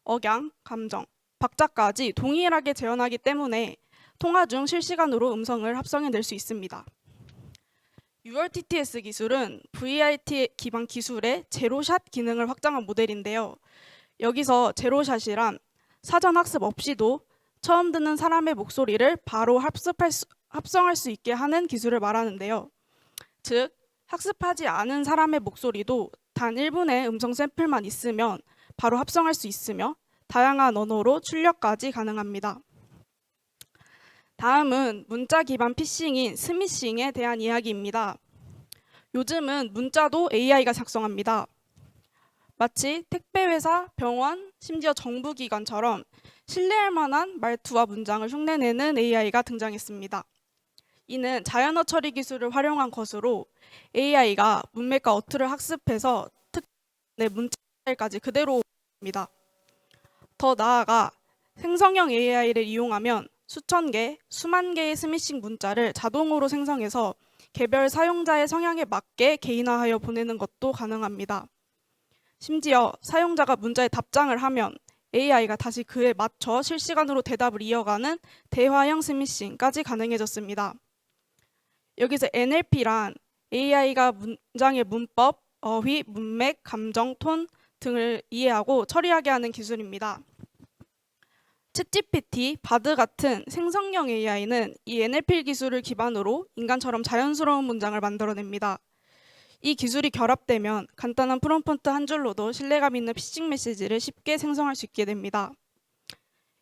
억양, 감정, 박자까지 동일하게 재현하기 때문에 통화 중 실시간으로 음성을 합성해낼 수 있습니다. URTTS 기술은 VIT 기반 기술의 제로샷 기능을 확장한 모델인데요. 여기서 제로샷이란 사전 학습 없이도 처음 듣는 사람의 목소리를 바로 합성할 수 있게 하는 기술을 말하는데요. 즉, 학습하지 않은 사람의 목소리도 단 1분의 음성 샘플만 있으면 바로 합성할 수 있으며 다양한 언어로 출력까지 가능합니다. 다음은 문자 기반 피싱인 스미싱에 대한 이야기입니다. 요즘은 문자도 AI가 작성합니다. 마치 택배회사, 병원, 심지어 정부기관처럼 신뢰할 만한 말투와 문장을 흉내내는 AI가 등장했습니다. 이는 자연어 처리 기술을 활용한 것으로 AI가 문맥과 어투를 학습해서 특정의 문자 스타일까지 그대로 옵니다. 더 나아가 생성형 AI를 이용하면 수천 개, 수만 개의 스미싱 문자를 자동으로 생성해서 개별 사용자의 성향에 맞게 개인화하여 보내는 것도 가능합니다. 심지어 사용자가 문자에 답장을 하면 AI가 다시 그에 맞춰 실시간으로 대답을 이어가는 대화형 스미싱까지 가능해졌습니다. 여기서 NLP란 AI가 문장의 문법, 어휘, 문맥, 감정, 톤 등을 이해하고 처리하게 하는 기술입니다. 챗GPT, 바드 같은 생성형 AI는 이 NLP 기술을 기반으로 인간처럼 자연스러운 문장을 만들어냅니다. 이 기술이 결합되면 간단한 프롬프트 한 줄로도 신뢰감 있는 피싱 메시지를 쉽게 생성할 수 있게 됩니다.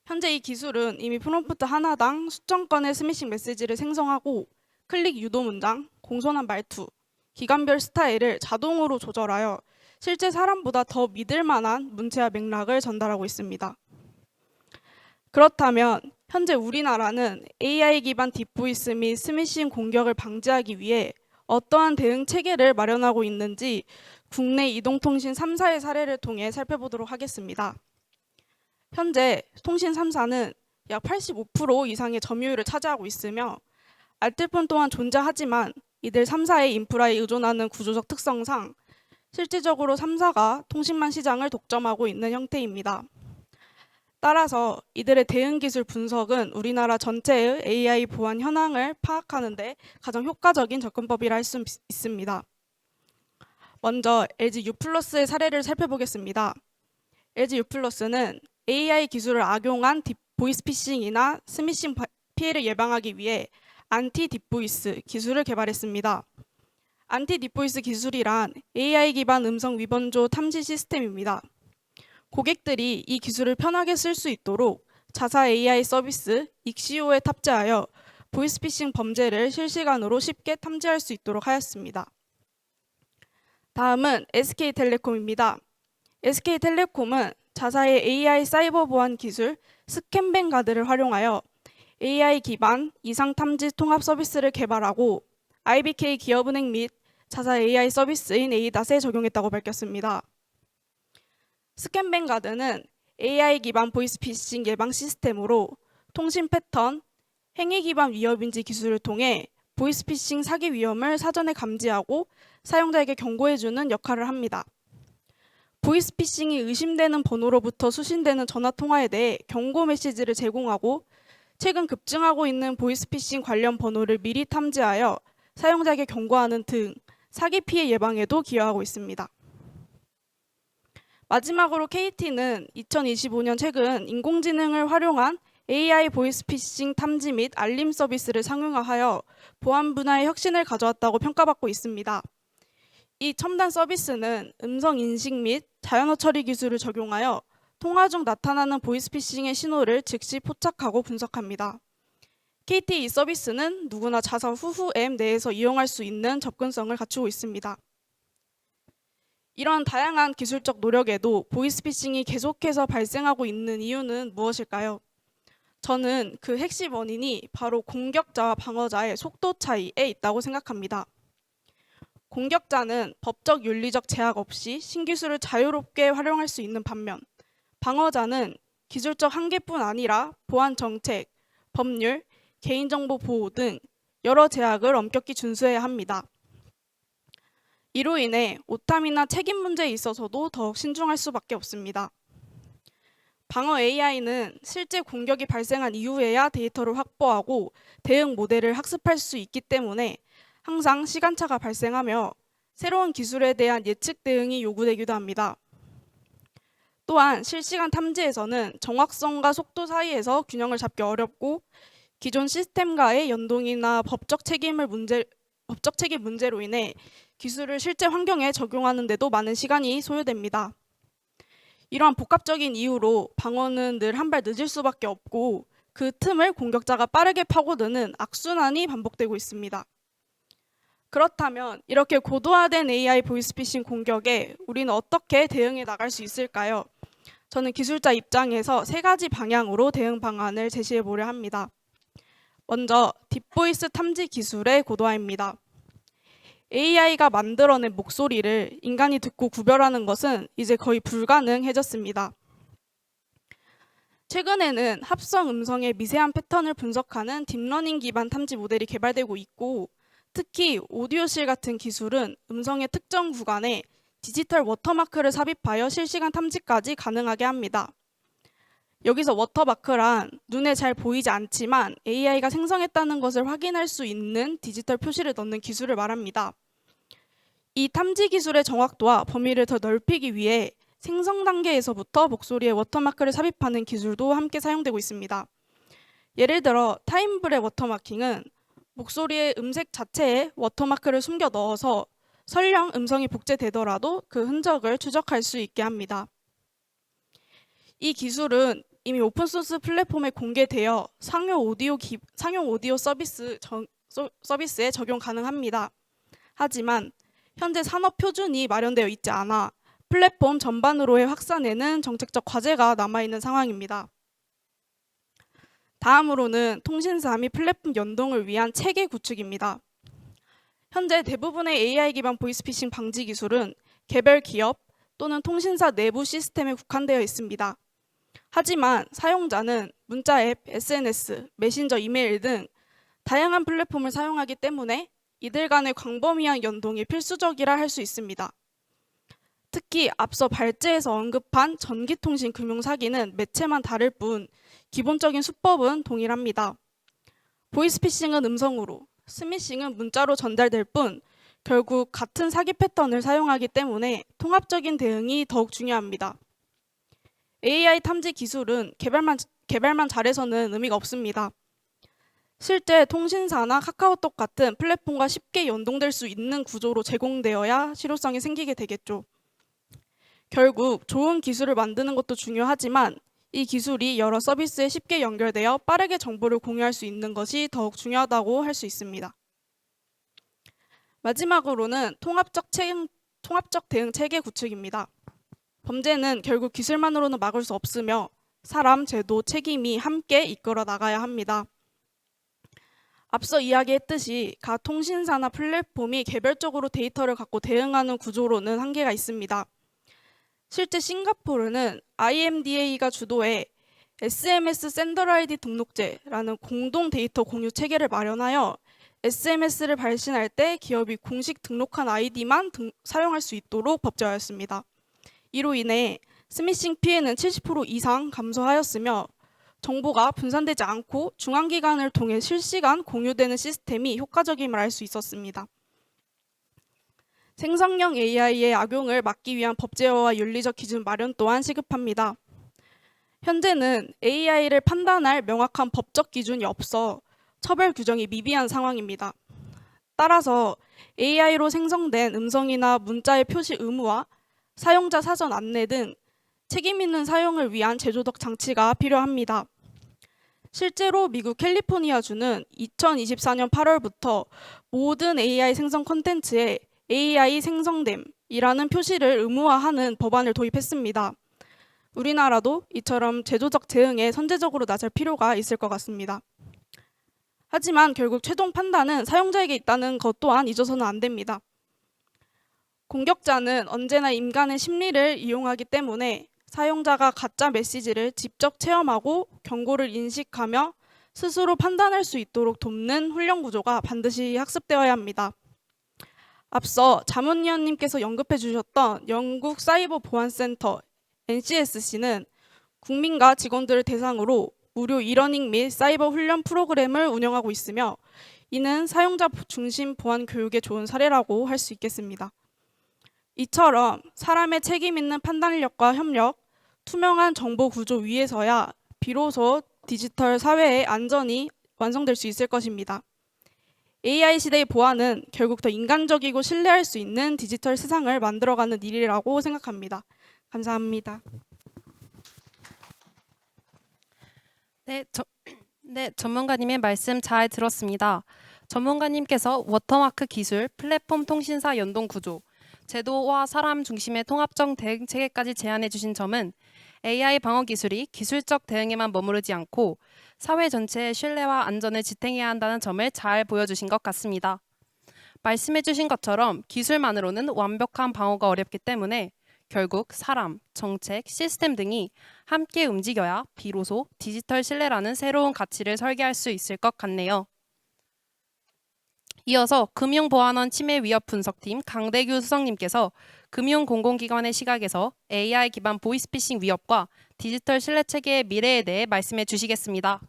현재 이 기술은 이미 프롬프트 하나당 수천 건의 스미싱 메시지를 생성하고 클릭 유도 문장, 공손한 말투, 기간별 스타일을 자동으로 조절하여 실제 사람보다 더 믿을 만한 문체와 맥락을 전달하고 있습니다. 그렇다면 현재 우리나라는 AI 기반 딥보이스 및 스미싱 공격을 방지하기 위해 어떠한 대응 체계를 마련하고 있는지 국내 이동통신 3사의 사례를 통해 살펴보도록 하겠습니다. 현재 통신 3사는 약 85% 이상의 점유율을 차지하고 있으며 알뜰폰 또한 존재하지만 이들 3사의 인프라에 의존하는 구조적 특성상 실질적으로 3사가 통신망 시장을 독점하고 있는 형태입니다. 따라서 이들의 대응 기술 분석은 우리나라 전체의 AI 보안 현황을 파악하는 데 가장 효과적인 접근법이라 할 수 있습니다. 먼저 LG U+의 사례를 살펴보겠습니다. LG U+는 AI 기술을 악용한 보이스피싱이나 스미싱 피해를 예방하기 위해 안티 딥보이스 기술을 개발했습니다. 안티 딥보이스 기술이란 AI 기반 음성 위번조 탐지 시스템입니다. 고객들이 이 기술을 편하게 쓸 수 있도록 자사 AI 서비스 익시오에 탑재하여 보이스피싱 범죄를 실시간으로 쉽게 탐지할 수 있도록 하였습니다. 다음은 SK텔레콤입니다. SK텔레콤은 자사의 AI 사이버 보안 기술 스캔뱅 가드를 활용하여 AI 기반 이상 탐지 통합 서비스를 개발하고 IBK 기업은행 및 자사 AI 서비스인 에이닷에 적용했다고 밝혔습니다. 스캔뱅 가드는 AI 기반 보이스피싱 예방 시스템으로 통신 패턴, 행위 기반 위협 인지 기술을 통해 보이스피싱 사기 위험을 사전에 감지하고 사용자에게 경고해주는 역할을 합니다. 보이스피싱이 의심되는 번호로부터 수신되는 전화 통화에 대해 경고 메시지를 제공하고 최근 급증하고 있는 보이스피싱 관련 번호를 미리 탐지하여 사용자에게 경고하는 등 사기 피해 예방에도 기여하고 있습니다. 마지막으로 KT는 2025년 최근 인공지능을 활용한 AI 보이스피싱 탐지 및 알림 서비스를 상용화하여 보안 분야의 혁신을 가져왔다고 평가받고 있습니다. 이 첨단 서비스는 음성 인식 및 자연어 처리 기술을 적용하여 통화 중 나타나는 보이스피싱의 신호를 즉시 포착하고 분석합니다. KT 이 서비스는 누구나 자사 후후 앱 내에서 이용할 수 있는 접근성을 갖추고 있습니다. 이런 다양한 기술적 노력에도 보이스피싱이 계속해서 발생하고 있는 이유는 무엇일까요? 저는 그 핵심 원인이 바로 공격자와 방어자의 속도 차이에 있다고 생각합니다. 공격자는 법적 윤리적 제약 없이 신기술을 자유롭게 활용할 수 있는 반면 방어자는 기술적 한계뿐 아니라 보안 정책, 법률, 개인정보 보호 등 여러 제약을 엄격히 준수해야 합니다. 이로 인해 오탐이나 책임 문제에 있어서도 더욱 신중할 수밖에 없습니다. 방어 AI는 실제 공격이 발생한 이후에야 데이터를 확보하고 대응 모델을 학습할 수 있기 때문에 항상 시간차가 발생하며 새로운 기술에 대한 예측 대응이 요구되기도 합니다. 또한 실시간 탐지에서는 정확성과 속도 사이에서 균형을 잡기 어렵고 기존 시스템과의 연동이나 법적 책임 문제로 인해 기술을 실제 환경에 적용하는 데도 많은 시간이 소요됩니다. 이러한 복합적인 이유로 방어는 늘 한 발 늦을 수밖에 없고 그 틈을 공격자가 빠르게 파고드는 악순환이 반복되고 있습니다. 그렇다면 이렇게 고도화된 AI 보이스피싱 공격에 우리는 어떻게 대응해 나갈 수 있을까요? 저는 기술자 입장에서 3가지 방향으로 대응 방안을 제시해 보려 합니다. 먼저 딥보이스 탐지 기술의 고도화입니다. AI가 만들어낸 목소리를 인간이 듣고 구별하는 것은 이제 거의 불가능해졌습니다. 최근에는 합성 음성의 미세한 패턴을 분석하는 딥러닝 기반 탐지 모델이 개발되고 있고, 특히 오디오실 같은 기술은 음성의 특정 구간에 디지털 워터마크를 삽입하여 실시간 탐지까지 가능하게 합니다. 여기서 워터마크란 눈에 잘 보이지 않지만 AI가 생성했다는 것을 확인할 수 있는 디지털 표시를 넣는 기술을 말합니다. 이 탐지 기술의 정확도와 범위를 더 넓히기 위해 생성 단계에서부터 목소리에 워터마크를 삽입하는 기술도 함께 사용되고 있습니다. 예를 들어 타임블의 워터마킹은 목소리의 음색 자체에 워터마크를 숨겨 넣어서 설령 음성이 복제되더라도 그 흔적을 추적할 수 있게 합니다. 이 기술은 이미 오픈소스 플랫폼에 공개되어 상용 오디오 서비스에 적용 가능합니다. 하지만 현재 산업 표준이 마련되어 있지 않아 플랫폼 전반으로의 확산에는 정책적 과제가 남아있는 상황입니다. 다음으로는 통신사 및 플랫폼 연동을 위한 체계 구축입니다. 현재 대부분의 AI 기반 보이스피싱 방지 기술은 개별 기업 또는 통신사 내부 시스템에 국한되어 있습니다. 하지만 사용자는 문자 앱, SNS, 메신저, 이메일 등 다양한 플랫폼을 사용하기 때문에 이들 간의 광범위한 연동이 필수적이라 할 수 있습니다. 특히 앞서 발제에서 언급한 전기통신 금융사기는 매체만 다를 뿐 기본적인 수법은 동일합니다. 보이스피싱은 음성으로, 스미싱은 문자로 전달될 뿐 결국 같은 사기 패턴을 사용하기 때문에 통합적인 대응이 더욱 중요합니다. AI 탐지 기술은 개발만 잘해서는 의미가 없습니다. 실제 통신사나 카카오톡 같은 플랫폼과 쉽게 연동될 수 있는 구조로 제공되어야 실효성이 생기게 되겠죠. 결국 좋은 기술을 만드는 것도 중요하지만 이 기술이 여러 서비스에 쉽게 연결되어 빠르게 정보를 공유할 수 있는 것이 더욱 중요하다고 할 수 있습니다. 마지막으로는 통합적 대응 체계 구축입니다. 범죄는 결국 기술만으로는 막을 수 없으며 사람, 제도, 책임이 함께 이끌어 나가야 합니다. 앞서 이야기했듯이 각 통신사나 플랫폼이 개별적으로 데이터를 갖고 대응하는 구조로는 한계가 있습니다. 실제 싱가포르는 IMDA가 주도해 SMS 샌더 아이디 등록제라는 공동 데이터 공유 체계를 마련하여 SMS를 발신할 때 기업이 공식 등록한 아이디만 사용할 수 있도록 법제화했습니다. 이로 인해 스미싱 피해는 70% 이상 감소하였으며 정보가 분산되지 않고 중앙기관을 통해 실시간 공유되는 시스템이 효과적임을 알 수 있었습니다. 생성형 AI의 악용을 막기 위한 법제화와 윤리적 기준 마련 또한 시급합니다. 현재는 AI를 판단할 명확한 법적 기준이 없어 처벌 규정이 미비한 상황입니다. 따라서 AI로 생성된 음성이나 문자의 표시 의무화, 사용자 사전 안내 등 책임 있는 사용을 위한 제도적 장치가 필요합니다. 실제로 미국 캘리포니아주는 2024년 8월부터 모든 AI 생성 콘텐츠에 AI 생성됨이라는 표시를 의무화하는 법안을 도입했습니다. 우리나라도 이처럼 제도적 대응에 선제적으로 나설 필요가 있을 것 같습니다. 하지만 결국 최종 판단은 사용자에게 있다는 것 또한 잊어서는 안 됩니다. 공격자는 언제나 인간의 심리를 이용하기 때문에 사용자가 가짜 메시지를 직접 체험하고 경고를 인식하며 스스로 판단할 수 있도록 돕는 훈련 구조가 반드시 학습되어야 합니다. 앞서 자문위원님께서 언급해 주셨던 영국 사이버 보안센터 NCSC는 국민과 직원들을 대상으로 무료 이러닝 및 사이버 훈련 프로그램을 운영하고 있으며 이는 사용자 중심 보안 교육에 좋은 사례라고 할 수 있겠습니다. 이처럼 사람의 책임 있는 판단력과 협력, 투명한 정보 구조 위에서야 비로소 디지털 사회의 안전이 완성될 수 있을 것입니다. AI 시대의 보안은 결국 더 인간적이고 신뢰할 수 있는 디지털 세상을 만들어가는 일이라고 생각합니다. 감사합니다. 네, 전문가님의 말씀 잘 들었습니다. 전문가님께서 워터마크 기술, 플랫폼 통신사 연동 구조, 제도와 사람 중심의 통합적 대응 체계까지 제안해 주신 점은 AI 방어 기술이 기술적 대응에만 머무르지 않고 사회 전체의 신뢰와 안전을 지탱해야 한다는 점을 잘 보여주신 것 같습니다. 말씀해 주신 것처럼 기술만으로는 완벽한 방어가 어렵기 때문에 결국 사람, 정책, 시스템 등이 함께 움직여야 비로소 디지털 신뢰라는 새로운 가치를 설계할 수 있을 것 같네요. 이어서 금융보안원 침해 위협 분석팀 강대규 수석님께서 금융공공기관의 시각에서 AI 기반 보이스피싱 위협과 디지털 신뢰 체계의 미래에 대해 말씀해 주시겠습니다.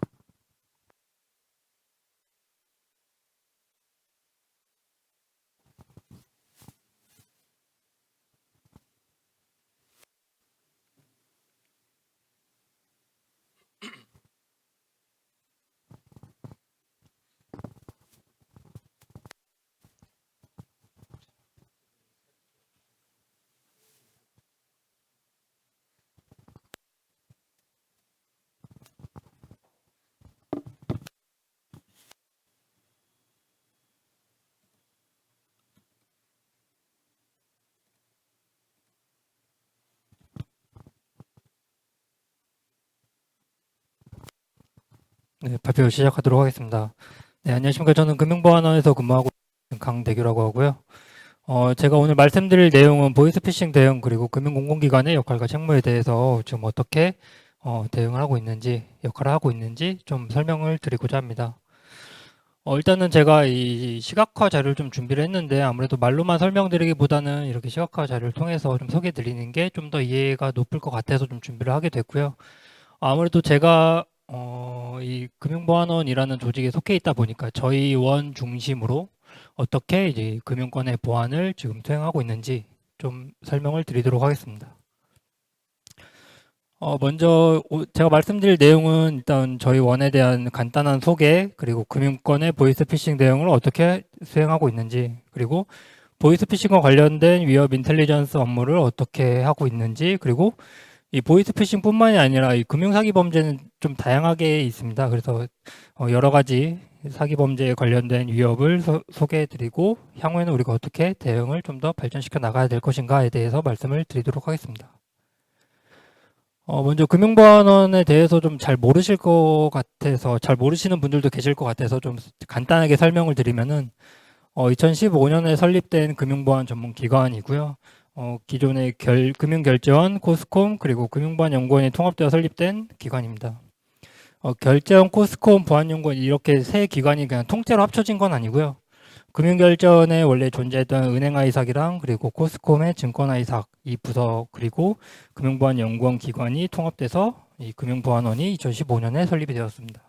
네, 발표 시작하도록 하겠습니다. 네, 안녕하십니까. 저는 금융보안원에서 근무하고 있는 강대규라고 하고요. 제가 오늘 말씀드릴 내용은 보이스피싱 대응 그리고 금융공공기관의 역할과 책무에 대해서 지금 어떻게 대응을 하고 있는지, 역할을 하고 있는지 좀 설명을 드리고자 합니다. 일단은 제가 이 시각화 자료를 좀 준비를 했는데 아무래도 말로만 설명드리기보다는 이렇게 시각화 자료를 통해서 좀 소개 드리는 게 좀 더 이해가 높을 것 같아서 좀 준비를 하게 됐고요. 아무래도 제가 이 금융보안원이라는 조직에 속해 있다 보니까 저희 원 중심으로 어떻게 이제 금융권의 보안을 지금 수행하고 있는지 좀 설명을 드리도록 하겠습니다. 먼저 제가 말씀드릴 내용은 일단 저희 원에 대한 간단한 소개, 그리고 금융권의 보이스피싱 대응을 어떻게 수행하고 있는지, 그리고 보이스피싱과 관련된 위협 인텔리전스 업무를 어떻게 하고 있는지, 그리고 이 보이스피싱뿐만이 아니라 이 금융사기 범죄는 좀 다양하게 있습니다. 그래서 여러 가지 사기 범죄에 관련된 위협을 소개해드리고 향후에는 우리가 어떻게 대응을 좀 더 발전시켜 나가야 될 것인가에 대해서 말씀을 드리도록 하겠습니다. 먼저 금융보안원에 대해서 좀 잘 모르실 것 같아서, 잘 모르시는 분들도 계실 것 같아서 좀 간단하게 설명을 드리면은 2015년에 설립된 금융보안 전문 기관이고요. 기존의 금융결제원, 코스콤, 그리고 금융보안연구원이 통합되어 설립된 기관입니다. 결제원, 코스콤, 보안연구원 이렇게 세 기관이 그냥 통째로 합쳐진 건 아니고요. 금융결제원에 원래 존재했던 은행아이삭이랑 그리고 코스콤의 증권아이삭 이 부서, 그리고 금융보안연구원 기관이 통합돼서 이 금융보안원이 2015년에 설립이 되었습니다.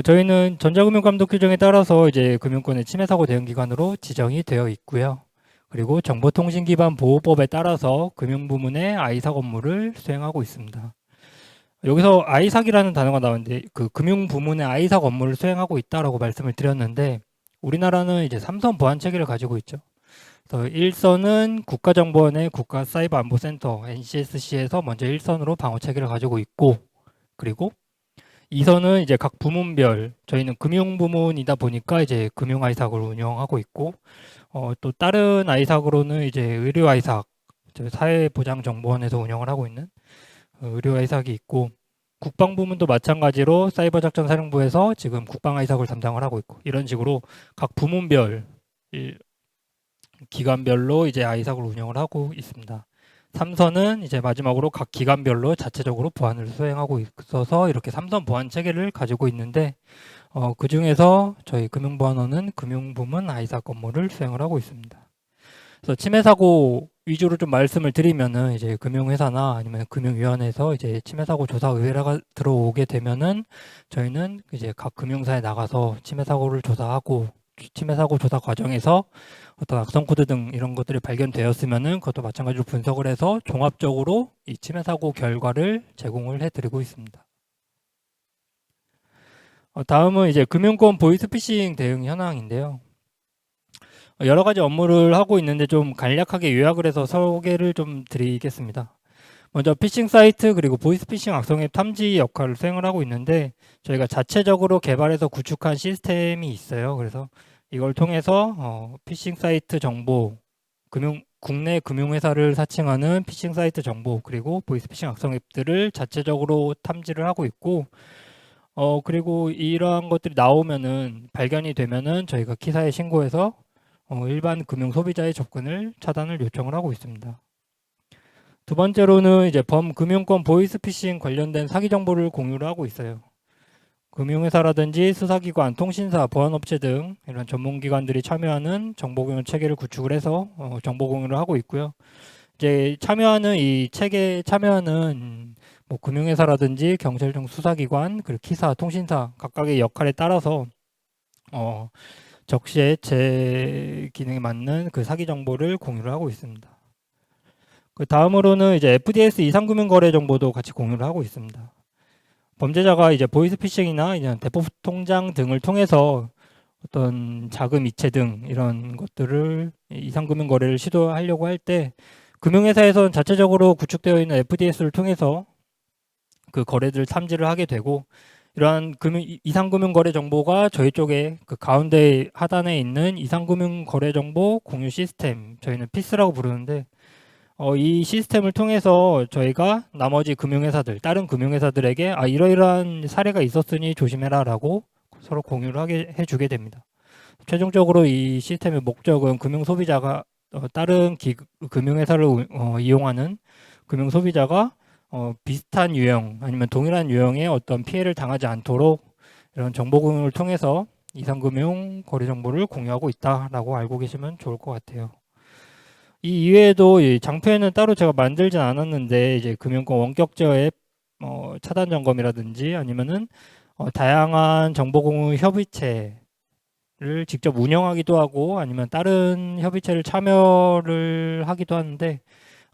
저희는 전자금융감독 규정에 따라서 이제 금융권의 침해사고 대응기관으로 지정이 되어 있고요. 그리고 정보통신기반보호법에 따라서 금융부문의 아이삭 업무를 수행하고 있습니다. 여기서 아이삭이라는 단어가 나오는데 그 금융부문의 아이삭 업무를 수행하고 있다라고 말씀을 드렸는데 우리나라는 이제 3선 보안 체계를 가지고 있죠. 그래서 1선은 국가정보원의 국가사이버안보센터 NCSC에서 먼저 1선으로 방어 체계를 가지고 있고, 그리고 2선은 이제 각 부문별, 저희는 금융부문이다 보니까 이제 금융아이삭을 운영하고 있고, 또 다른 아이삭으로는 이제 의료아이삭, 사회보장정보원에서 운영을 하고 있는 의료아이삭이 있고, 국방부문도 마찬가지로 사이버작전사령부에서 지금 국방아이삭을 담당을 하고 있고, 이런 식으로 각 부문별, 기관별로 이제 아이삭을 운영을 하고 있습니다. 3선은 이제 마지막으로 각 기관별로 자체적으로 보안을 수행하고 있어서 이렇게 3선 보안 체계를 가지고 있는데 그 중에서 저희 금융보안원은 금융부문 아이삭 업무를 수행을 하고 있습니다. 그래서 침해 사고 위주로 좀 말씀을 드리면은 이제 금융회사나 아니면 금융위원회에서 이제 침해 사고 조사 의뢰가 들어오게 되면은 저희는 이제 각 금융사에 나가서 침해 사고를 조사하고 침해 사고 조사 과정에서 어떤 악성 코드 등 이런 것들이 발견되었으면은 그것도 마찬가지로 분석을 해서 종합적으로 이 침해 사고 결과를 제공을 해드리고 있습니다. 다음은 이제 금융권 보이스피싱 대응 현황인데요. 여러 가지 업무를 하고 있는데 좀 간략하게 요약을 해서 소개를 좀 드리겠습니다. 먼저 피싱 사이트 그리고 보이스피싱 악성의 탐지 역할을 수행을 하고 있는데 저희가 자체적으로 개발해서 구축한 시스템이 있어요. 그래서 이걸 통해서 피싱 사이트 정보, 국내 금융회사를 사칭하는 피싱 사이트 정보, 그리고 보이스피싱 악성 앱들을 자체적으로 탐지를 하고 있고, 그리고 이러한 것들이 나오면은 발견이 되면은 저희가 키사에 신고해서 일반 금융 소비자의 접근을 차단을 요청을 하고 있습니다. 두 번째로는 이제 범금융권 보이스피싱 관련된 사기 정보를 공유를 하고 있어요. 금융회사라든지 수사기관, 통신사, 보안업체 등 이런 전문기관들이 참여하는 정보공유 체계를 구축을 해서 정보 공유를 하고 있고요. 이제 참여하는 이 체계에 참여하는 뭐 금융회사라든지 경찰청 수사기관, 그리고 기사, 통신사 각각의 역할에 따라서 적시에 제 기능에 맞는 그 사기 정보를 공유를 하고 있습니다. 그 다음으로는 이제 FDS 이상금융거래 정보도 같이 공유를 하고 있습니다. 범죄자가 이제 보이스피싱이나 이제 대포 통장 등을 통해서 어떤 자금 이체 등 이런 것들을 이상금융 거래를 시도하려고 할 때 금융회사에서는 자체적으로 구축되어 있는 FDS를 통해서 그 거래들을 탐지를 하게 되고 이러한 이상금융 거래 정보가 저희 쪽에 그 가운데 하단에 있는 이상금융 거래 정보 공유 시스템, 저희는 피스라고 부르는데 이 시스템을 통해서 저희가 나머지 금융회사들, 다른 금융회사들에게 이러이러한 사례가 있었으니 조심해라라고 서로 공유를 해주게 됩니다. 최종적으로 이 시스템의 목적은 금융소비자가 다른 금융회사를 이용하는 금융소비자가 비슷한 유형 아니면 동일한 유형의 어떤 피해를 당하지 않도록 이런 정보 공유를 통해서 이상금융 거래 정보를 공유하고 있다라고 알고 계시면 좋을 것 같아요. 이 이외에도 이 장표에는 따로 제가 만들진 않았는데 이제 금융권 원격 제어 앱 차단 점검이라든지 아니면은 다양한 정보 공유 협의체를 직접 운영하기도 하고 아니면 다른 협의체를 참여를 하기도 하는데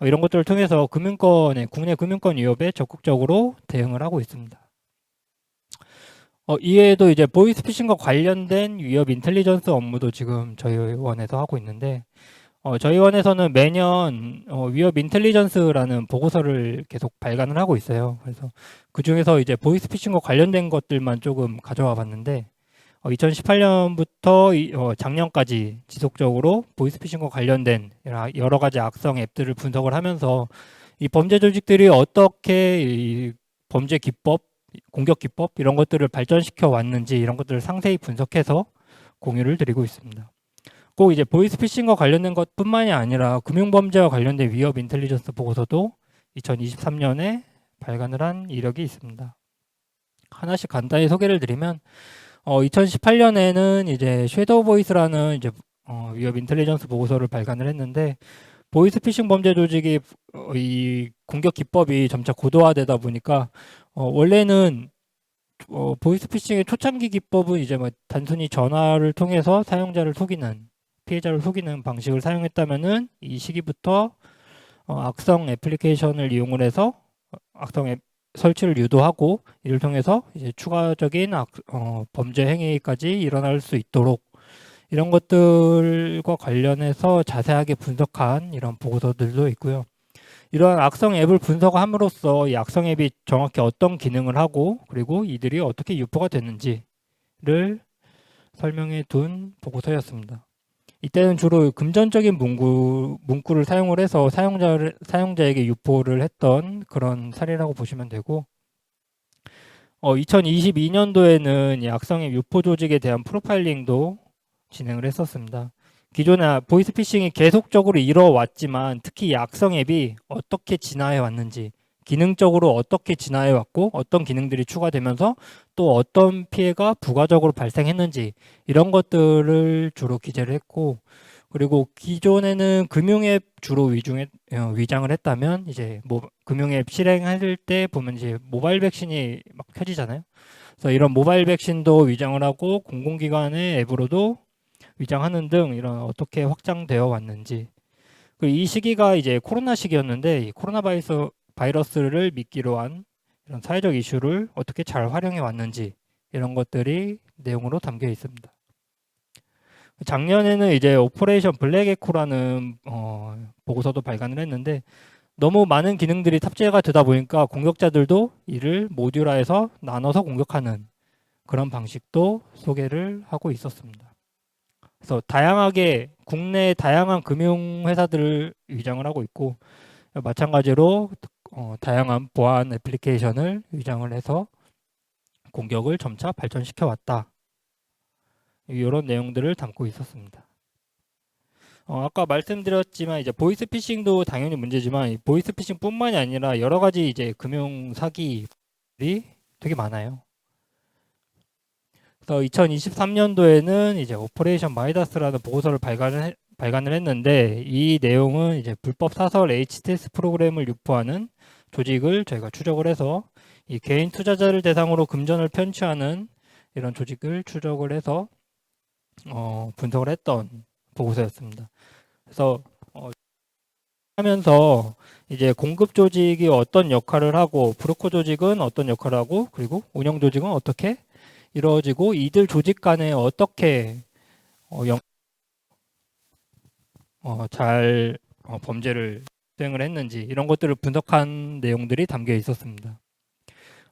이런 것들을 통해서 국내 금융권 위협에 적극적으로 대응을 하고 있습니다. 이외에도 이제 보이스피싱과 관련된 위협 인텔리전스 업무도 지금 저희 원에서 하고 있는데 저희 원에서는 매년 위협 인텔리전스라는 보고서를 계속 발간을 하고 있어요. 그래서 그 중에서 이제 보이스피싱과 관련된 것들만 조금 가져와 봤는데 2018년부터 작년까지 지속적으로 보이스피싱과 관련된 여러 가지 악성 앱들을 분석을 하면서 이 범죄 조직들이 어떻게 이 범죄 기법, 공격 기법 이런 것들을 발전시켜 왔는지 이런 것들을 상세히 분석해서 공유를 드리고 있습니다. 꼭 이제 보이스피싱과 관련된 것뿐만이 아니라 금융범죄와 관련된 위협 인텔리전스 보고서도 2023년에 발간을 한 이력이 있습니다. 하나씩 간단히 소개를 드리면 2018년에는 이제 섀도우 보이스라는 이제 위협 인텔리전스 보고서를 발간을 했는데 보이스피싱 범죄 조직이 이 공격 기법이 점차 고도화되다 보니까 원래는 보이스피싱의 초창기 기법은 이제 뭐 단순히 전화를 통해서 사용자를 속이는 피해자를 속이는 방식을 사용했다면은 이 시기부터 악성 애플리케이션을 이용을 해서 악성 앱 설치를 유도하고 이를 통해서 이제 추가적인 범죄 행위까지 일어날 수 있도록 이런 것들과 관련해서 자세하게 분석한 이런 보고서들도 있고요. 이러한 악성 앱을 분석함으로써 이 악성 앱이 정확히 어떤 기능을 하고 그리고 이들이 어떻게 유포가 됐는지를 설명해 둔 보고서였습니다. 이때는 주로 금전적인 문구를 사용을 해서 사용자에게 유포를 했던 그런 사례라고 보시면 되고 2022년도에는 이 악성의 유포 조직에 대한 프로파일링도 진행을 했었습니다. 기존에 보이스피싱이 계속적으로 이뤄왔지만 특히 이 악성 앱이 어떻게 진화해 왔는지 기능적으로 어떻게 진화해 왔고 어떤 기능들이 추가되면서 또 어떤 피해가 부가적으로 발생했는지 이런 것들을 주로 기재를 했고 그리고 기존에는 금융앱 주로 위장을 했다면 이제 금융앱 실행할 때 보면 이제 모바일 백신이 막 켜지잖아요. 그래서 이런 모바일 백신도 위장을 하고 공공기관의 앱으로도 위장하는 등 이런 어떻게 확장되어 왔는지 그리고 이 시기가 이제 코로나 시기였는데 이 코로나 바이러스를 미끼로 한 이런 사회적 이슈를 어떻게 잘 활용해 왔는지 이런 것들이 내용으로 담겨 있습니다. 작년에는 이제 오퍼레이션 블랙 에코라는 보고서도 발간을 했는데 너무 많은 기능들이 탑재가 되다 보니까 공격자들도 이를 모듈화해서 나눠서 공격하는 그런 방식도 소개를 하고 있었습니다. 그래서 다양하게 국내 다양한 금융회사들을 위장을 하고 있고 마찬가지로 다양한 보안 애플리케이션을 위장을 해서 공격을 점차 발전시켜 왔다. 이런 내용들을 담고 있었습니다. 아까 말씀드렸지만 이제 보이스피싱도 당연히 문제지만 이 보이스피싱뿐만이 아니라 여러 가지 이제 금융 사기들이 되게 많아요. 그래서 2023년도에는 이제 오퍼레이션 마이다스라는 보고서를 발간을 했는데 이 내용은 이제 불법 사설 HTS 프로그램을 유포하는 조직을 저희가 추적을 해서 이 개인 투자자를 대상으로 금전을 편취하는 이런 조직을 추적을 해서 분석을 했던 보고서였습니다. 그래서 하면서 이제 공급 조직이 어떤 역할을 하고 브로커 조직은 어떤 역할을 하고 그리고 운영 조직은 어떻게 이루어지고 이들 조직 간에 어떻게 잘 범죄를 수행을 했는지 이런 것들을 분석한 내용들이 담겨 있었습니다.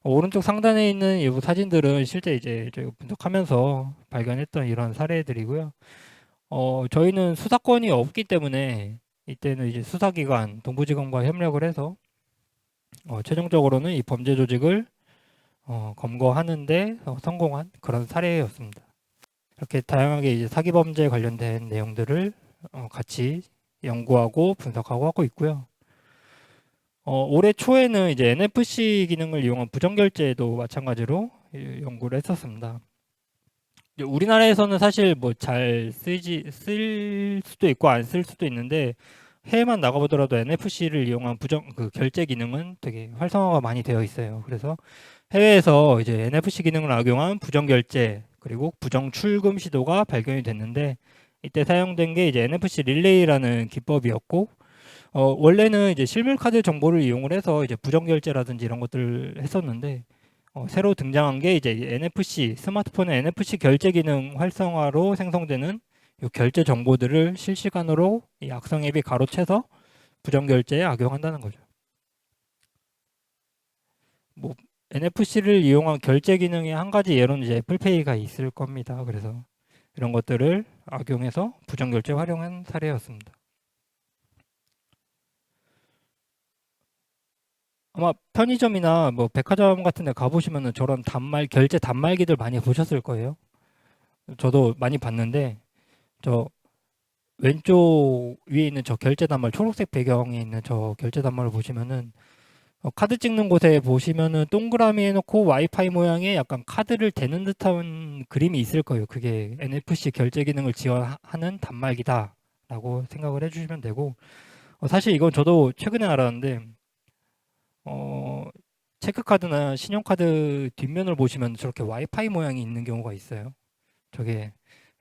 오른쪽 상단에 있는 일부 사진들은 실제 이제 저희가 분석하면서 발견했던 이런 사례들이고요. 저희는 수사권이 없기 때문에 이때는 이제 수사기관, 동부지검과 협력을 해서 최종적으로는 이 범죄 조직을 검거하는데 성공한 그런 사례였습니다. 이렇게 다양하게 이제 사기 범죄에 관련된 내용들을 같이 연구하고 분석하고 하고 있고요. 올해 초에는 이제 NFC 기능을 이용한 부정결제도 마찬가지로 연구를 했었습니다. 우리나라에서는 사실 뭐 잘 쓸 수도 있고 안 쓸 수도 있는데 해외만 나가보더라도 NFC를 이용한 결제 기능은 되게 활성화가 많이 되어 있어요. 그래서 해외에서 이제 NFC 기능을 악용한 부정결제 그리고 부정출금 시도가 발견이 됐는데 이때 사용된 게 이제 NFC 릴레이라는 기법이었고 원래는 이제 실물 카드 정보를 이용을 해서 이제 부정결제라든지 이런 것들을 했었는데 새로 등장한 게 이제 NFC 스마트폰의 NFC 결제 기능 활성화로 생성되는 이 결제 정보들을 실시간으로 이 악성 앱이 가로채서 부정결제에 악용한다는 거죠. 뭐 NFC를 이용한 결제 기능의 한 가지 예로는 이제 애플페이가 있을 겁니다. 그래서 이런 것들을 악용해서 부정결제 활용한 사례였습니다. 아마 편의점이나 뭐 백화점 같은 데 가보시면은 저런 결제 단말기들 많이 보셨을 거예요. 저도 많이 봤는데 저 왼쪽 위에 있는 저 결제 단말 초록색 배경에 있는 저 결제 단말을 보시면은 카드 찍는 곳에 보시면은 동그라미 해놓고 와이파이 모양의 약간 카드를 대는 듯한 그림이 있을 거예요. 그게 NFC 결제 기능을 지원하는 단말기다라고 생각을 해주시면 되고 사실 이건 저도 최근에 알았는데 체크카드나 신용카드 뒷면을 보시면 저렇게 와이파이 모양이 있는 경우가 있어요. 저게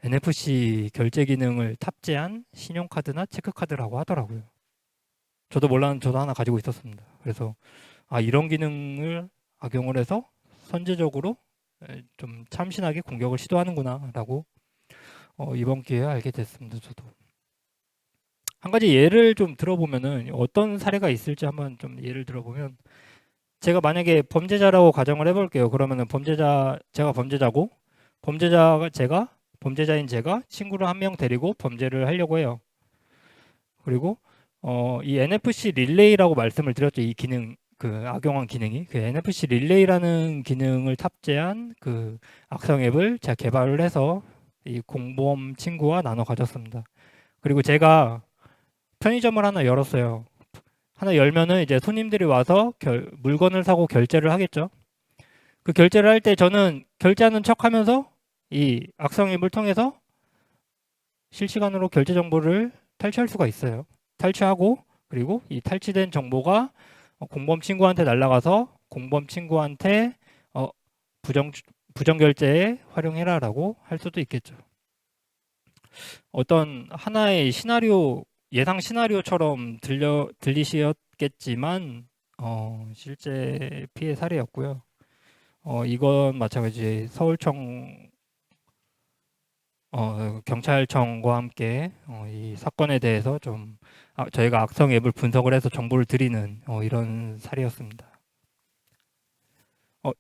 NFC 결제 기능을 탑재한 신용카드나 체크카드라고 하더라고요. 저도 몰랐는데 저도 하나 가지고 있었습니다. 그래서 이런 기능을 악용을 해서 선제적으로 좀 참신하게 공격을 시도하는구나 라고 이번 기회에 알게 됐습니다. 저도 한 가지 예를 좀 들어보면은 어떤 사례가 있을지 한번 좀 예를 들어보면 제가 만약에 범죄자라고 가정을 해볼게요. 그러면은 제가 범죄자고 범죄자인 제가 친구를 한 명 데리고 범죄를 하려고 해요. 그리고 이 NFC 릴레이라고 말씀을 드렸죠. 이 기능 그 악용한 기능이 그 NFC 릴레이라는 기능을 탑재한 그 악성 앱을 제가 개발을 해서 이 공범 친구와 나눠 가졌습니다. 그리고 제가 편의점을 하나 열었어요. 하나 열면은 이제 손님들이 와서 물건을 사고 결제를 하겠죠. 그 결제를 할 때 저는 결제하는 척하면서 이 악성 앱을 통해서 실시간으로 결제 정보를 탈취할 수가 있어요. 탈취하고 그리고 이 탈취된 정보가 공범 친구한테 날아가서 공범 친구한테 부정 결제에 활용해라라고 할 수도 있겠죠. 어떤 하나의 예상 시나리오처럼 들리시었겠지만 실제 피해 사례였고요. 이건 마찬가지 서울청 경찰청과 함께 이 사건에 대해서 좀 저희가 악성 앱을 분석을 해서 정보를 드리는 이런 사례였습니다.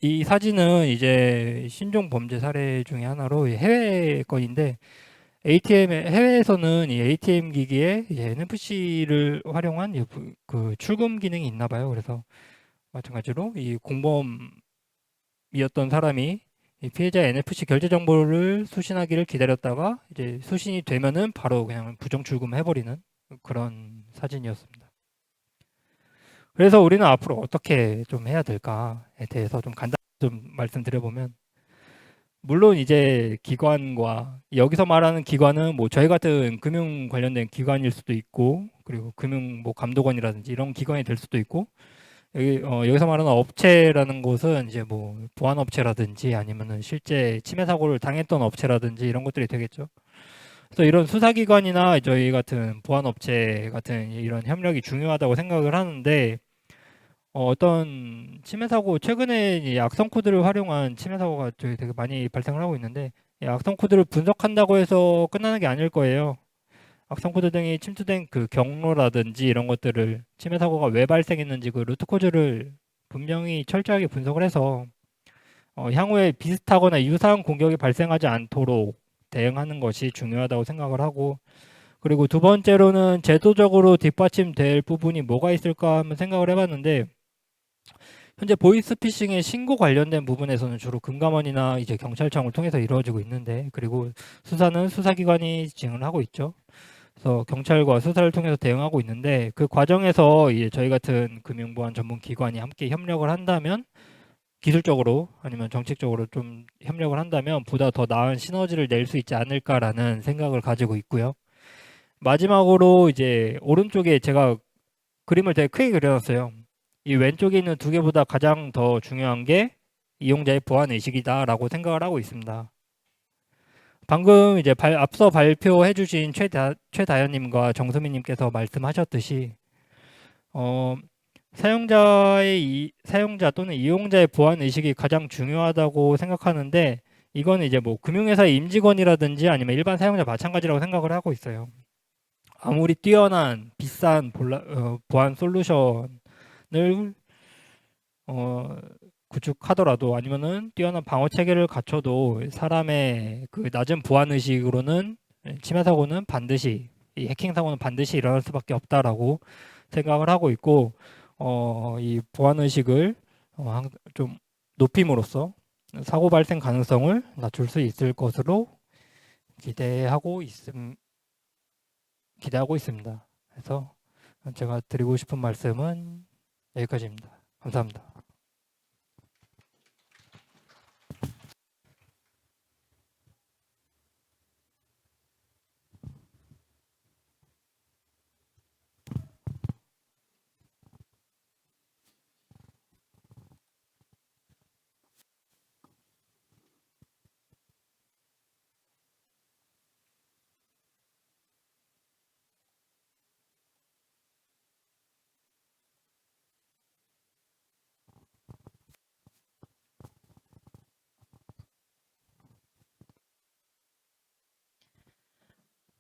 이 사진은 이제 신종 범죄 사례 중에 하나로 해외 건인데 해외에서는 이 ATM 기기에 NFC를 활용한 그 출금 기능이 있나 봐요. 그래서 마찬가지로 이 공범이었던 사람이 이 피해자의 NFC 결제 정보를 수신하기를 기다렸다가 이제 수신이 되면은 바로 그냥 부정 출금해버리는 그런 사진이었습니다. 그래서 우리는 앞으로 어떻게 좀 해야 될까에 대해서 좀 간단히 좀 말씀드려보면, 물론 이제 기관과, 여기서 말하는 기관은 뭐 저희 같은 금융 관련된 기관일 수도 있고, 그리고 금융 뭐 감독원이라든지 이런 기관이 될 수도 있고, 여기서 말하는 업체라는 곳은 이제 뭐 보안 업체라든지 아니면은 실제 침해 사고를 당했던 업체라든지 이런 것들이 되겠죠. 그래서 이런 수사기관이나 저희 같은 보안 업체 같은 이런 협력이 중요하다고 생각을 하는데, 어떤 침해 사고, 최근에 이 악성 코드를 활용한 침해 사고가 저희 되게 많이 발생을 하고 있는데, 이 악성 코드를 분석한다고 해서 끝나는 게 아닐 거예요. 악성 코드 등이 침투된 그 경로라든지 이런 것들을, 침해 사고가 왜 발생했는지 그 루트 코즈를 분명히 철저하게 분석을 해서 향후에 비슷하거나 유사한 공격이 발생하지 않도록 대응하는 것이 중요하다고 생각을 하고, 그리고 두 번째로는 제도적으로 뒷받침될 부분이 뭐가 있을까 한번 생각을 해봤는데, 현재 보이스피싱의 신고 관련된 부분에서는 주로 금감원이나 이제 경찰청을 통해서 이루어지고 있는데, 그리고 수사는 수사기관이 진행을 하고 있죠. 그래서 경찰과 수사를 통해서 대응하고 있는데, 그 과정에서 이제 저희 같은 금융보안 전문 기관이 함께 협력을 한다면, 기술적으로 아니면 정책적으로 좀 협력을 한다면 보다 더 나은 시너지를 낼 수 있지 않을까라는 생각을 가지고 있고요. 마지막으로 이제 오른쪽에 제가 그림을 되게 크게 그려놨어요. 이 왼쪽에 있는 두 개보다 가장 더 중요한 게 이용자의 보안 의식이다라고 생각을 하고 있습니다. 방금 이제 앞서 발표해 주신 최다현님과 정수민님께서 말씀하셨듯이 사용자 또는 이용자의 보안 의식이 가장 중요하다고 생각하는데, 이거는 이제 뭐 금융회사의 임직원이라든지 아니면 일반 사용자 마찬가지라고 생각을 하고 있어요. 아무리 뛰어난 비싼 보안 솔루션을 구축하더라도, 아니면은 뛰어난 방어 체계를 갖춰도 사람의 그 낮은 보안 의식으로는 침해 사고는 반드시, 이 해킹 사고는 반드시 일어날 수밖에 없다라고 생각을 하고 있고, 이 보안 의식을 좀 높임으로써 사고 발생 가능성을 낮출 수 있을 것으로 기대하고 있습니다. 그래서 제가 드리고 싶은 말씀은 여기까지입니다. 감사합니다.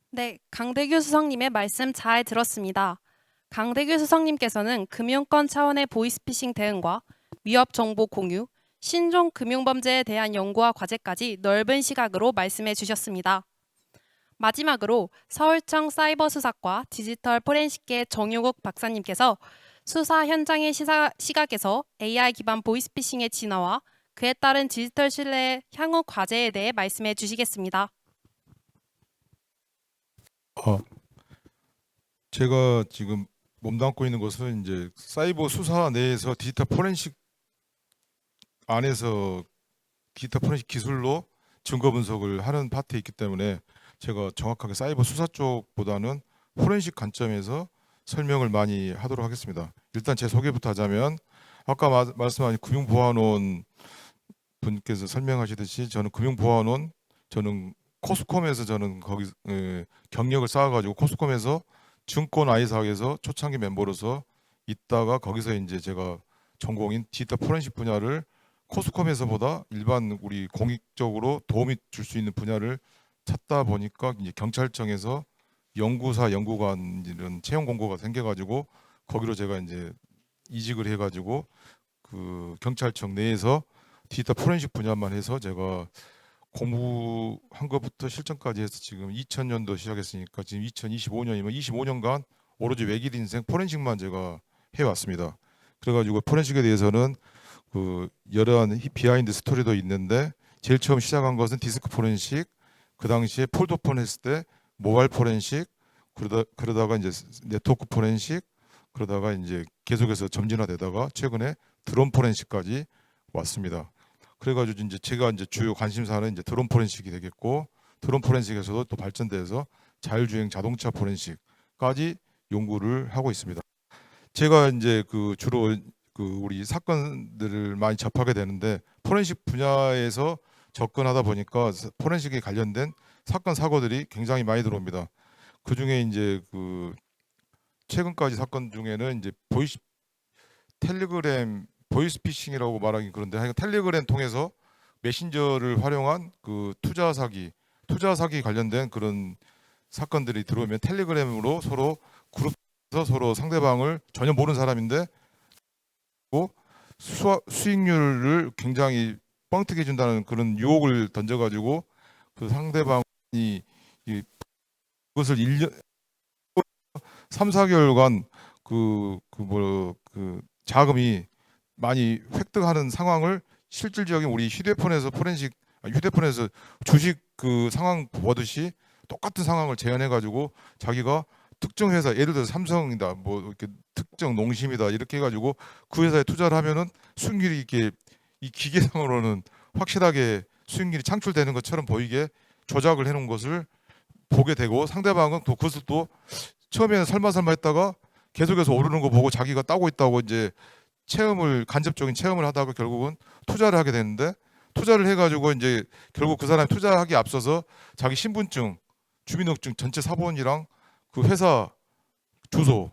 네, 강대규 수석님의 말씀 잘 들었습니다. 강대규 수석님께서는 금융권 차원의 보이스피싱 대응과 위협 정보 공유, 신종 금융범죄에 대한 연구와 과제까지 넓은 시각으로 말씀해 주셨습니다. 마지막으로 서울청 사이버수사과 디지털 포렌식계 정용욱 박사님께서 수사 현장의 시각에서 AI 기반 보이스피싱의 진화와 그에 따른 디지털 신뢰의 향후 과제에 대해 말씀해 주시겠습니다. 제가 지금 몸담고 있는 것은 이제 사이버 수사 내에서 디지털 포렌식 안에서 디지털 포렌식 기술로 증거 분석을 하는 파트에 있기 때문에 제가 정확하게 사이버 수사 쪽보다는 포렌식 관점에서 설명을 많이 하도록 하겠습니다. 일단 제 소개부터 하자면, 아까 말씀하신 금융보안원 분께서 설명하시듯이 저는 금융보안원, 저는 코스콤에서 저는 거기 경력을 쌓아가지고 코스콤에서 증권 I사학에서 초창기 멤버로서 있다가, 거기서 이제 제가 전공인 디지털 포렌식 분야를 코스콤에서보다 일반 우리 공익적으로 도움이 줄 수 있는 분야를 찾다 보니까 이제 경찰청에서 연구사, 연구관 이런 채용 공고가 생겨가지고 거기로 제가 이제 이직을 해가지고 그 경찰청 내에서 디지털 포렌식 분야만 해서 제가 공부한 것부터 실전까지 해서 지금 2000년도 시작했으니까 지금 2025년이면 25년간 오로지 외길 인생 포렌식만 제가 해왔습니다. 그래가지고 포렌식에 대해서는 그 여러한 비하인드 스토리도 있는데, 제일 처음 시작한 것은 디스크 포렌식, 그 당시에 폴더폰 했을 때 모바일 포렌식, 그러다가 이제 네트워크 포렌식, 그러다가 이제 계속해서 점진화되다가 최근에 드론 포렌식까지 왔습니다. 그래가지고 이제 제가 이제 주요 관심사는 이제 드론 포렌식이 되겠고, 드론 포렌식에서도 또 발전돼서 자율주행 자동차 포렌식까지 연구를 하고 있습니다. 제가 이제 그 주로 그 우리 사건들을 많이 접하게 되는데, 포렌식 분야에서 접근하다 보니까 포렌식에 관련된 사건 사고들이 굉장히 많이 들어옵니다. 그 중에 이제 그 최근까지 사건 중에는 이제 텔레그램 보이스피싱이라고 말하기 그런데, 하여간 텔레그램 통해서 메신저를 활용한 그 투자 사기 관련된 그런 사건들이 들어오면 텔레그램으로 서로 그룹에서 서로 상대방을 전혀 모르는 사람인데 수익률을 굉장히 뻥튀기 준다는 그런 유혹을 던져가지고 그 상대방이 그것을 1년 3, 4개월간 그 자금이 많이 획득하는 상황을 실질적인 우리 휴대폰에서 주식 그 상황 보듯이 똑같은 상황을 재현해 가지고 자기가 특정 회사, 예를 들어서 삼성이다, 뭐 이렇게 특정 농심이다 이렇게 해가지고 그 회사에 투자를 하면은 수익률이 이렇게 이 기계상으로는 확실하게 수익률이 창출되는 것처럼 보이게 조작을 해놓은 것을 보게 되고, 상대방은 또 그것을 또 처음에는 설마 했다가 계속해서 오르는 거 보고 자기가 따고 있다고 이제 간접적인 체험을 하다가 결국은 투자를 하게 되는데, 투자를 해가지고 이제 결국 그 사람이 투자하기 앞서서 자기 신분증, 주민등록증 전체 사본이랑 그 회사 주소,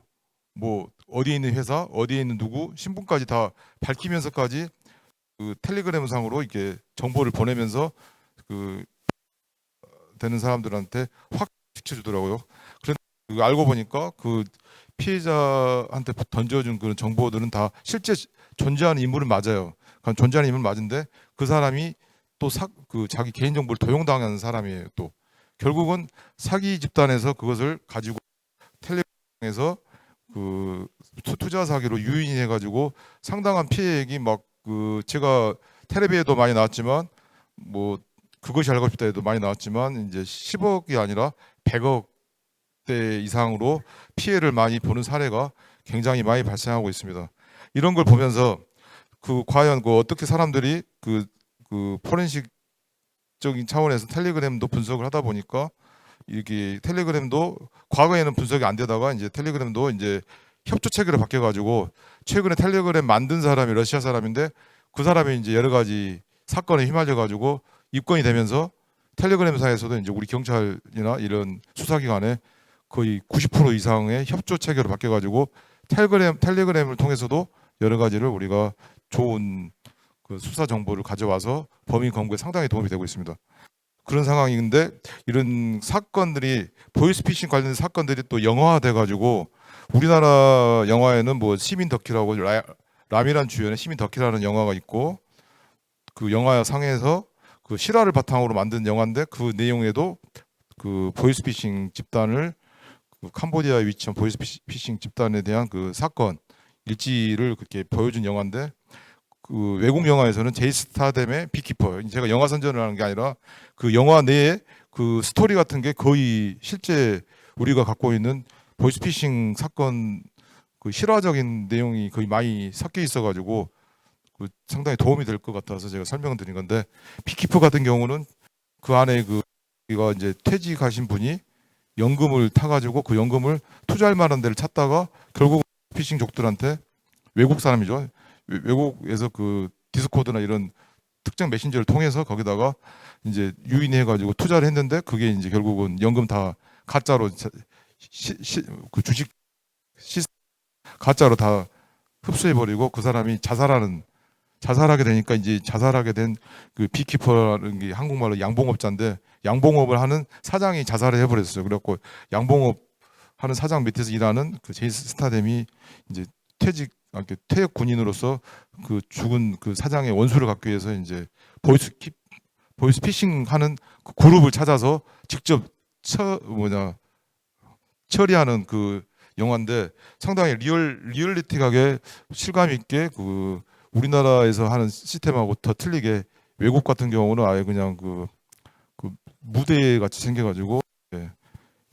뭐 어디에 있는 회사, 어디에 있는 누구, 신분까지 다 밝히면서까지 그 텔레그램 상으로 이렇게 정보를 보내면서 그 되는 사람들한테 확 비춰주더라고요. 그런데 알고 보니까 그 피해자한테 던져준 그런 정보들은 다 실제 존재하는 인물은 맞아요. 그러니까 존재하는 인물은 맞은데 그 사람이 또 자기 개인 정보를 도용당하는 사람이에요. 또 결국은 사기 집단에서 그것을 가지고 텔레그램에서 그 투자 사기로 유인해 가지고 상당한 피해액이 막 그 제가 텔레비에도 많이 나왔지만 뭐 그것이 알고 싶다에도 많이 나왔지만 이제 10억이 아니라 100억대 이상으로 피해를 많이 보는 사례가 굉장히 많이 발생하고 있습니다. 이런 걸 보면서 그 과연 그 어떻게 사람들이 그 포렌식적인 차원에서 텔레그램도 분석을 하다 보니까 이렇게 텔레그램도 과거에는 분석이 안 되다가 이제 텔레그램도 이제 협조 체계로 바뀌어 가지고 최근에 텔레그램 만든 사람이 러시아 사람인데 그 사람이 이제 여러 가지 사건에 휘말려 가지고 입건이 되면서 텔레그램사에서도 이제 우리 경찰이나 이런 수사기관에 거의 90% 이상의 협조 체계로 바뀌어 가지고 텔레그램을 통해서도 여러 가지를 우리가 좋은 그 수사 정보를 가져와서 범인 검거에 상당히 도움이 되고 있습니다. 그런 상황인데 이런 사건들이 보이스피싱 관련된 사건들이 또 영화화돼 가지고 우리나라 영화에는 뭐 시민 덕키라고 라미란 주연의 시민 덕키라는 영화가 있고, 그 영화 상에서 그 실화를 바탕으로 만든 영화인데 그 내용에도 그 보이스피싱 집단을 그 캄보디아에 위치한 보이스피싱 집단에 대한 그 사건 일지를 그렇게 보여준 영화인데, 그 외국 영화에서는 제이슨 스타뎀의 비키퍼, 제가 영화 선전을 하는 게 아니라 그 영화 내에 그 스토리 같은 게 거의 실제 우리가 갖고 있는 보이스피싱 사건 그 실화적인 내용이 거의 많이 섞여 있어가지고 그 상당히 도움이 될 것 같아서 제가 설명을 드린 건데, 비키퍼 같은 경우는 그 안에 이거 이제 퇴직하신 분이 연금을 타가지고 그 연금을 투자할 만한 데를 찾다가 결국 피싱족들한테, 외국 사람이죠, 외국에서 그 디스코드나 이런 특정 메신저를 통해서 거기다가 이제 유인해가지고 투자를 했는데 그게 이제 결국은 연금 다 가짜로 그 주식 가짜로 다 흡수해버리고 그 사람이 자살하게 되니까 이제 자살하게 된 그 비키퍼라는 게 한국말로 양봉업자인데, 양봉업을 하는 사장이 자살을 해버렸어요. 그래갖고 양봉업 하는 사장 밑에서 일하는 그 제이슨 스타뎀이 이제 퇴역 군인으로서 그 죽은 그 사장의 원수를 갖기 위해서 이제 보이스피싱 하는 그 그룹을 찾아서 직접 처리하는 그 영화인데 상당히 리얼리티하게 실감 있게 그 우리나라에서 하는 시스템하고 더 틀리게 외국 같은 경우는 아예 그냥 그 무대 같이 생겨가지고 예,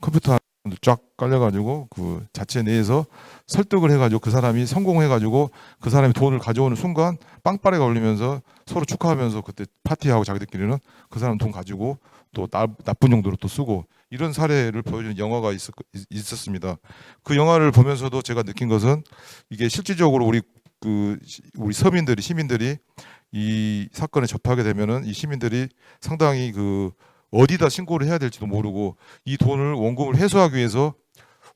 컴퓨터 쫙 깔려가지고 그 자체 내에서 설득을 해가지고 그 사람이 성공해가지고 그 사람이 돈을 가져오는 순간 빵빠레가 울리면서 서로 축하하면서 그때 파티하고 자기들끼리는 그 사람 돈 가지고 또 나쁜 용도로 또 쓰고 이런 사례를 보여주는 영화가 있었습니다. 그 영화를 보면서도 제가 느낀 것은 이게 실질적으로 우리 서민들이 시민들이 이 사건에 접하게 되면은 이 시민들이 상당히 어디다 신고를 해야 될지도 모르고 이 돈을 원금을 회수하기 위해서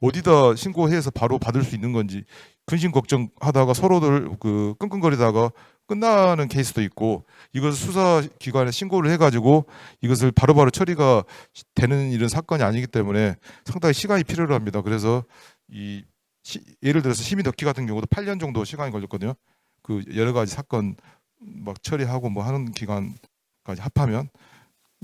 어디다 신고해서 바로 받을 수 있는 건지 근심 걱정하다가 서로들 끙끙거리다가 끝나는 케이스도 있고 이것을 수사기관에 신고를 해가지고 이것을 바로바로 처리가 되는 이런 사건이 아니기 때문에 상당히 시간이 필요로 합니다. 그래서 예를 들어서 시민 덕기 같은 경우도 8년 정도 시간이 걸렸거든요. 그 여러 가지 사건 막 처리하고 뭐 하는 기간까지 합하면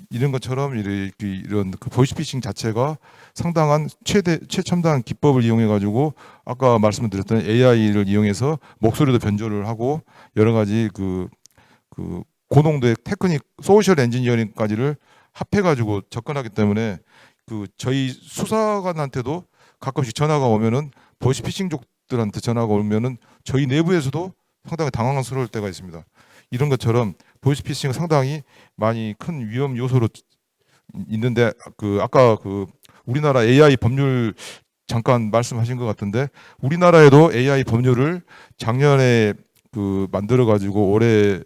이런 것처럼 이런 보이스피싱 자체가 상당한 최첨단 기법을 이용해 가지고 아까 말씀드렸던 AI를 이용해서 목소리도 변조를 하고 여러 가지 고농도의 테크닉 소셜 엔지니어링까지를 합해 가지고 접근하기 때문에 저희 수사관한테도 가끔씩 전화가 오면은 보이스피싱족들한테 전화가 오면은 저희 내부에서도 상당히 당황스러울 때가 있습니다. 이런 것처럼 보이스피싱은 상당히 많이 큰 위험 요소로 있는데 아까 우리나라 AI 법률 잠깐 말씀하신 것 같은데 우리나라에도 AI 법률을 작년에 만들어 가지고 올해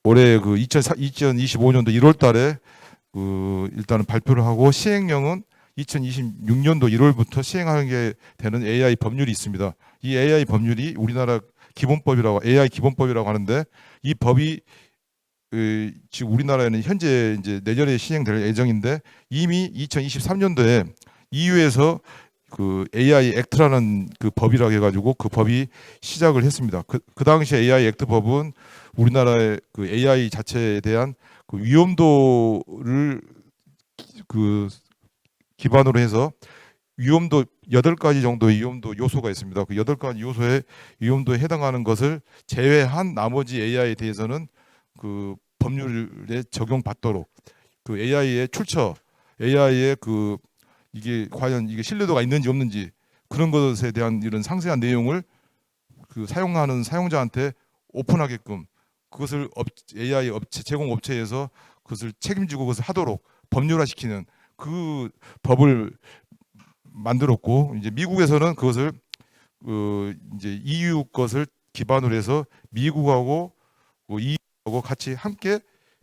2025년도 1월 달에 일단은 발표를 하고 시행령은 2026년도 1월부터 시행하게 되는 AI 법률이 있습니다. 이 AI 법률이 우리나라 AI 기본법이라고 하는데 이 법이 지금 우리나라에는 현재 이제 내년에 시행될 예정인데 이미 2023년도에 EU에서 AI 액트라는 법이라고 해가지고 그 법이 시작을 했습니다. 그 당시 AI 액트 법은 우리나라의 AI 자체에 대한 위험도를 기반으로 해서 위험도 8가지 정도의 위험도 요소가 있습니다. 그 8가지 요소의 위험도에 해당하는 것을 제외한 나머지 AI에 대해서는 법률에 적용받도록 AI의 출처, AI의 이게 과연 이게 신뢰도가 있는지 없는지 그런 것에 대한 이런 상세한 내용을 사용하는 사용자한테 오픈하게끔 그것을 AI 제공 업체에서 그것을 책임지고 그것을 하도록 법률화시키는 그 법을 만들었고 이제 미국에서는 그것을 이제 EU 것을 기반으로 해서 미국하고 EU하고 같이 함께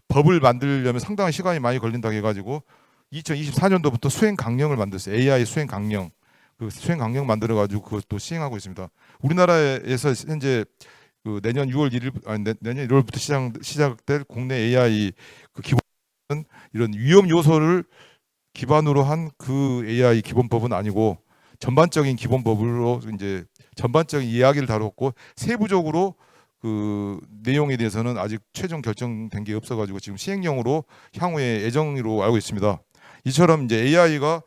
법을 만들려면 상당히 시간이 많이 걸린다고 해가지고 2024년도부터 수행 강령을 만들었어요. AI 수행 강령. 그 수행 강령 만들어 가지고 그것도 시행하고 있습니다. 우리나라에서 현재 내년 6월 1일 내년 1월부터 시작될 국내 AI 기본은 이런 위험 요소를 기반으로 한 AI 기본법은 아니고 전반적인 기본법으로 이제 전반적인 이야기를 다뤘고 세부적으로 내용에 대해서는 아직 최종 결정된 게 없어가지고 지금 시행령으로 향후에 예정으로 알고 있습니다. 이처럼 이제 AI가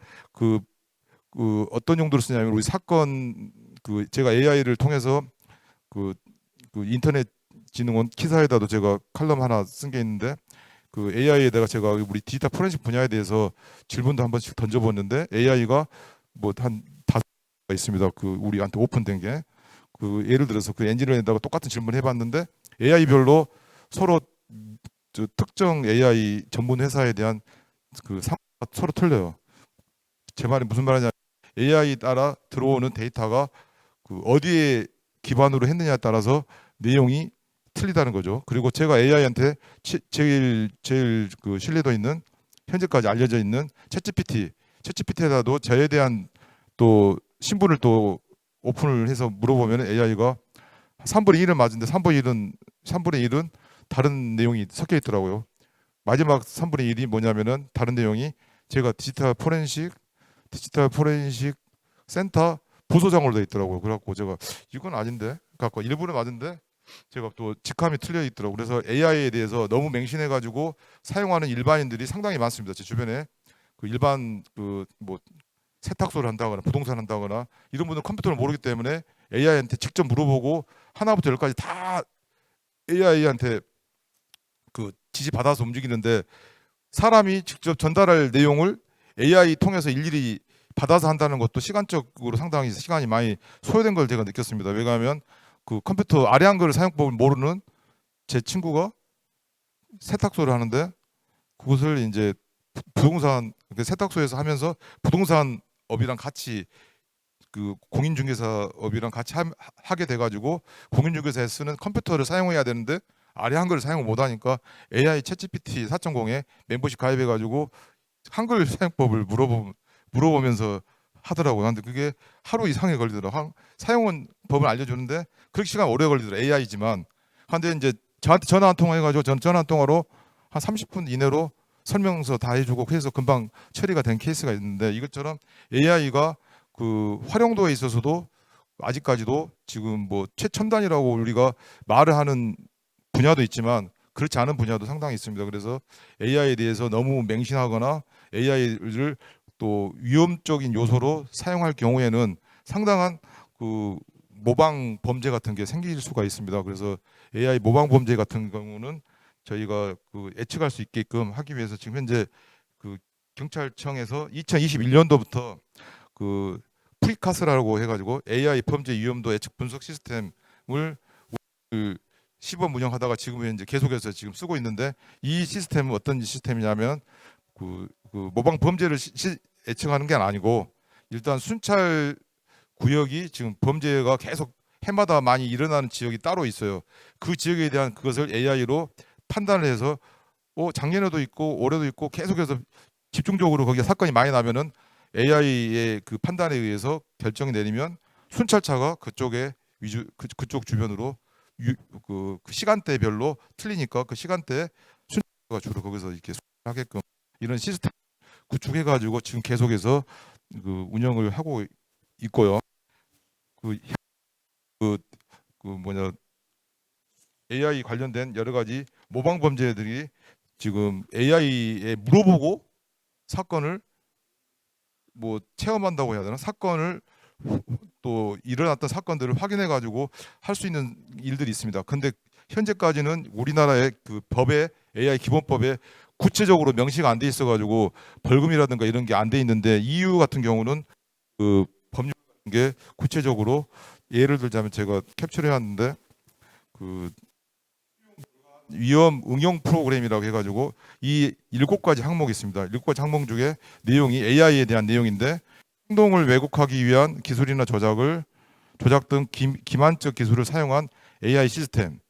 어떤 용도로 쓰냐면 우리 사건 제가 AI를 통해서 인터넷 진흥원 기사에다도 제가 칼럼 하나 쓴 게 있는데 AI에다가 제가 우리 디지털 포렌식 분야에 대해서 질문도 한 번씩 던져봤는데 AI가 뭐 한 5가 있습니다. 우리한테 오픈된 게 예를 들어서 엔지니어에다가 똑같은 질문을 해봤는데 AI별로 서로 특정 AI 전문 회사에 대한 서로 틀려요. 제 말이 무슨 말이냐? AI 따라 들어오는 데이터가 어디에 기반으로 했느냐에 따라서 내용이 틀리다는 거죠. 그리고 제가 AI한테 제일 신뢰도 있는 현재까지 알려져 있는 챗GPT에다도 저에 대한 또 신분을 또 오픈을 해서 물어보면 AI가 3분의 1은 맞은데 3분의 1은 다른 내용이 섞여 있더라고요. 마지막 3분의 1이 뭐냐면은 다른 내용이 제가 디지털 포렌식 센터 부소장으로 되어 있더라고요. 그래갖고 제가 이건 아닌데, 갖고 일부는 맞은데 제가 또 직함이 틀려 있더라고요. 그래서 AI에 대해서 너무 맹신해가지고 사용하는 일반인들이 상당히 많습니다. 제 주변에 일반 뭐 세탁소를 한다거나 부동산 한다거나 이런 분들은 컴퓨터를 모르기 때문에 AI한테 직접 물어보고 하나부터 10까지 다 AI한테 그 지시 받아서 움직이는데 사람이 직접 전달할 내용을 AI 통해서 일일이 받아서 한다는 것도 시간적으로 상당히 시간이 많이 소요된 걸 제가 느꼈습니다. 왜냐하면 그 컴퓨터 아래 한글 사용법을 모르는 제 친구가 세탁소를 하는데 그것을 이제 부동산 세탁소에서 하면서 부동산 업이랑 같이 그 공인중개사업이랑 같이 하게 돼가지고 공인중개사에 쓰는 컴퓨터를 사용해야 되는데 아래 한글을 사용을 못하니까 AI 챗GPT 4.0에 멤버십 가입해가지고 한글 사용법을 물어보면서 하더라고요. 근데 그게 하루 이상이 걸리더라고요. 사용은 법을 알려주는데 그렇게 시간 오래 걸리더라고요. AI지만. 근데 이제 저한테 전화 한 통화 해가지고 전 전화 한 통화로 한 30분 이내로 설명서 다 해주고 해서 금방 처리가 된 케이스가 있는데 이것처럼 AI가 그 활용도에 있어서도 아직까지도 지금 뭐 최첨단이라고 우리가 말을 하는 분야도 있지만 그렇지 않은 분야도 상당히 있습니다. 그래서 AI에 대해서 너무 맹신하거나 AI를 또 위험적인 요소로 사용할 경우에는 상당한 그 모방 범죄 같은 게 생길 수가 있습니다. 그래서 AI 모방 범죄 같은 경우는 저희가 그 예측할 수 있게끔 하기 위해서 지금 현재 그 경찰청에서 2021년도부터 그 프리카스라고 해가지고 AI 범죄 위험도 예측 분석 시스템을 그 시범 운영하다가 지금 이제 계속해서 지금 쓰고 있는데 이 시스템은 어떤 시스템이냐면 그 모방 범죄를 예측하는 게 아니고 일단 순찰 구역이 지금 범죄가 계속 해마다 많이 일어나는 지역이 따로 있어요. 그 지역에 대한 그것을 AI로 판단을 해서 작년에도 있고 올해도 있고 계속해서 집중적으로 거기에 사건이 많이 나면은 AI의 그 판단에 의해서 결정이 내리면 순찰차가 그쪽에 그쪽 주변으로 그 시간대별로 틀리니까 그 시간대에 순찰차가 주로 거기서 이렇게 하게끔 이런 시스템 구축해 가지고 지금 계속해서 그 운영을 하고 있고요. AI 관련된 여러 가지 모방 범죄들이 지금 AI에 물어보고 사건을 뭐 체험한다고 해야 되나? 사건을 또 일어났던 사건들을 확인해 가지고 할 수 있는 일들이 있습니다. 근데 현재까지는 우리나라의 그 법에 AI 기본법에 구체적으로 명시가 안 돼 있어 가지고 벌금이라든가 이런 게 안 돼 있는데 EU 같은 경우는 그 법률 같은 게 구체적으로 예를 들자면 제가 캡처를 해왔는데 그 위험 응용 프로그램이라고 해가지고 이 7가지 항목이 있습니다. 7가지 항목 중에 내용이 AI에 대한 내용인데 행동을 왜곡하기 위한 기술이나 조작 등 기만적 기술을 사용한 AI 시스템.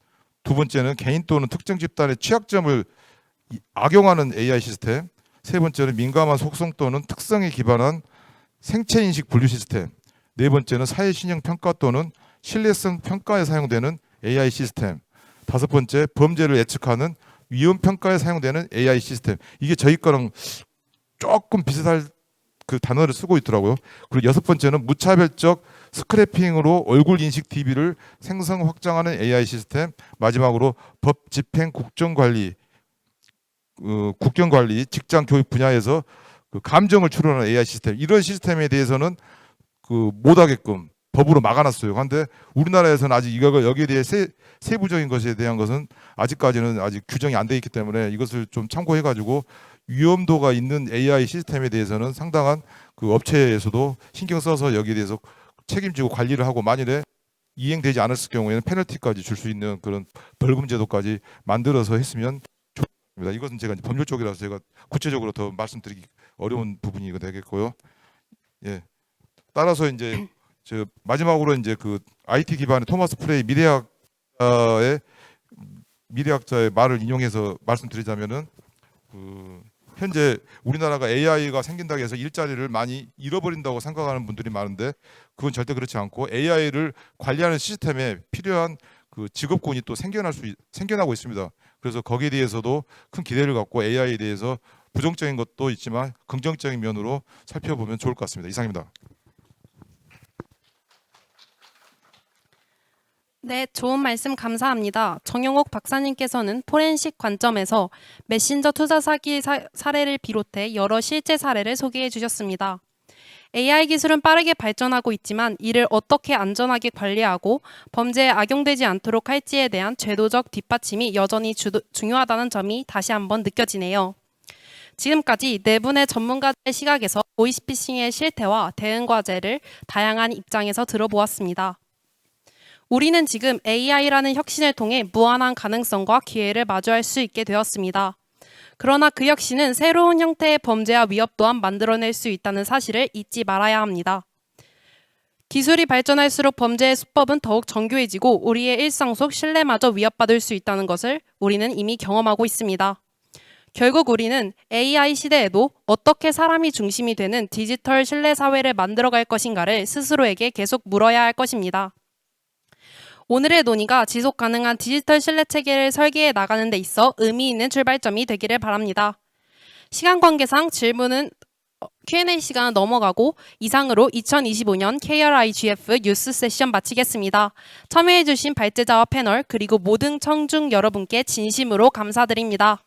두 번째는 개인 또는 특정 집단의 취약점을 악용하는 AI 시스템. 세 번째는 민감한 속성 또는 특성에 기반한 생체인식 분류 시스템. 네 번째는 사회신용 평가 또는 신뢰성 평가에 사용되는 AI 시스템. 다섯 번째, 범죄를 예측하는 위험 평가에 사용되는 AI 시스템. 이게 저희 거랑 조금 비슷할 그 단어를 쓰고 있더라고요. 그리고 여섯 번째는 무차별적 스크래핑으로 얼굴 인식 DB를 생성 확장하는 AI 시스템. 마지막으로 법 집행 국정관리, 국경관리, 직장 교육 분야에서 그 감정을 추론하는 AI 시스템. 이런 시스템에 대해서는 그 못하게끔 법으로 막아놨어요. 그런데 우리나라에서는 아직 여기에 대해 세부적인 것에 대한 것은 아직까지는 아직 규정이 안 돼 있기 때문에 이것을 좀 참고해가지고 위험도가 있는 AI 시스템에 대해서는 상당한 그 업체에서도 신경 써서 여기에 대해서 책임지고 관리를 하고 만일에 이행되지 않았을 경우에는 페널티까지 줄 수 있는 그런 벌금 제도까지 만들어서 했으면 좋겠습니다. 이것은 제가 법률 쪽이라서 제가 구체적으로 더 말씀드리기 어려운 부분이 되겠고요. 예. 따라서 이제 저 마지막으로 이제 그 IT 기반의 토마스 프레이 미래학자의 말을 인용해서 말씀드리자면은 그 현재 우리나라가 AI가 생긴다고 해서 일자리를 많이 잃어버린다고 생각하는 분들이 많은데 그건 절대 그렇지 않고 AI를 관리하는 시스템에 필요한 그 직업군이 또 생겨나고 있습니다. 그래서 거기에 대해서도 큰 기대를 갖고 AI에 대해서 부정적인 것도 있지만 긍정적인 면으로 살펴보면 좋을 것 같습니다. 이상입니다. 네, 좋은 말씀 감사합니다. 정용옥 박사님께서는 포렌식 관점에서 메신저 투자 사기 사례를 비롯해 여러 실제 사례를 소개해 주셨습니다. AI 기술은 빠르게 발전하고 있지만 이를 어떻게 안전하게 관리하고 범죄에 악용되지 않도록 할지에 대한 제도적 뒷받침이 여전히 중요하다는 점이 다시 한번 느껴지네요. 지금까지 네 분의 전문가들의 시각에서 보이스피싱의 실태와 대응 과제를 다양한 입장에서 들어보았습니다. 우리는 지금 AI라는 혁신을 통해 무한한 가능성과 기회를 마주할 수 있게 되었습니다. 그러나 그 혁신은 새로운 형태의 범죄와 위협 또한 만들어낼 수 있다는 사실을 잊지 말아야 합니다. 기술이 발전할수록 범죄의 수법은 더욱 정교해지고 우리의 일상 속 신뢰마저 위협받을 수 있다는 것을 우리는 이미 경험하고 있습니다. 결국 우리는 AI 시대에도 어떻게 사람이 중심이 되는 디지털 신뢰 사회를 만들어갈 것인가를 스스로에게 계속 물어야 할 것입니다. 오늘의 논의가 지속 가능한 디지털 신뢰 체계를 설계해 나가는 데 있어 의미 있는 출발점이 되기를 바랍니다. 시간 관계상 질문은 Q&A 시간 넘어가고 이상으로 2025년 KRIGF 뉴스 세션 마치겠습니다. 참여해주신 발제자와 패널 그리고 모든 청중 여러분께 진심으로 감사드립니다.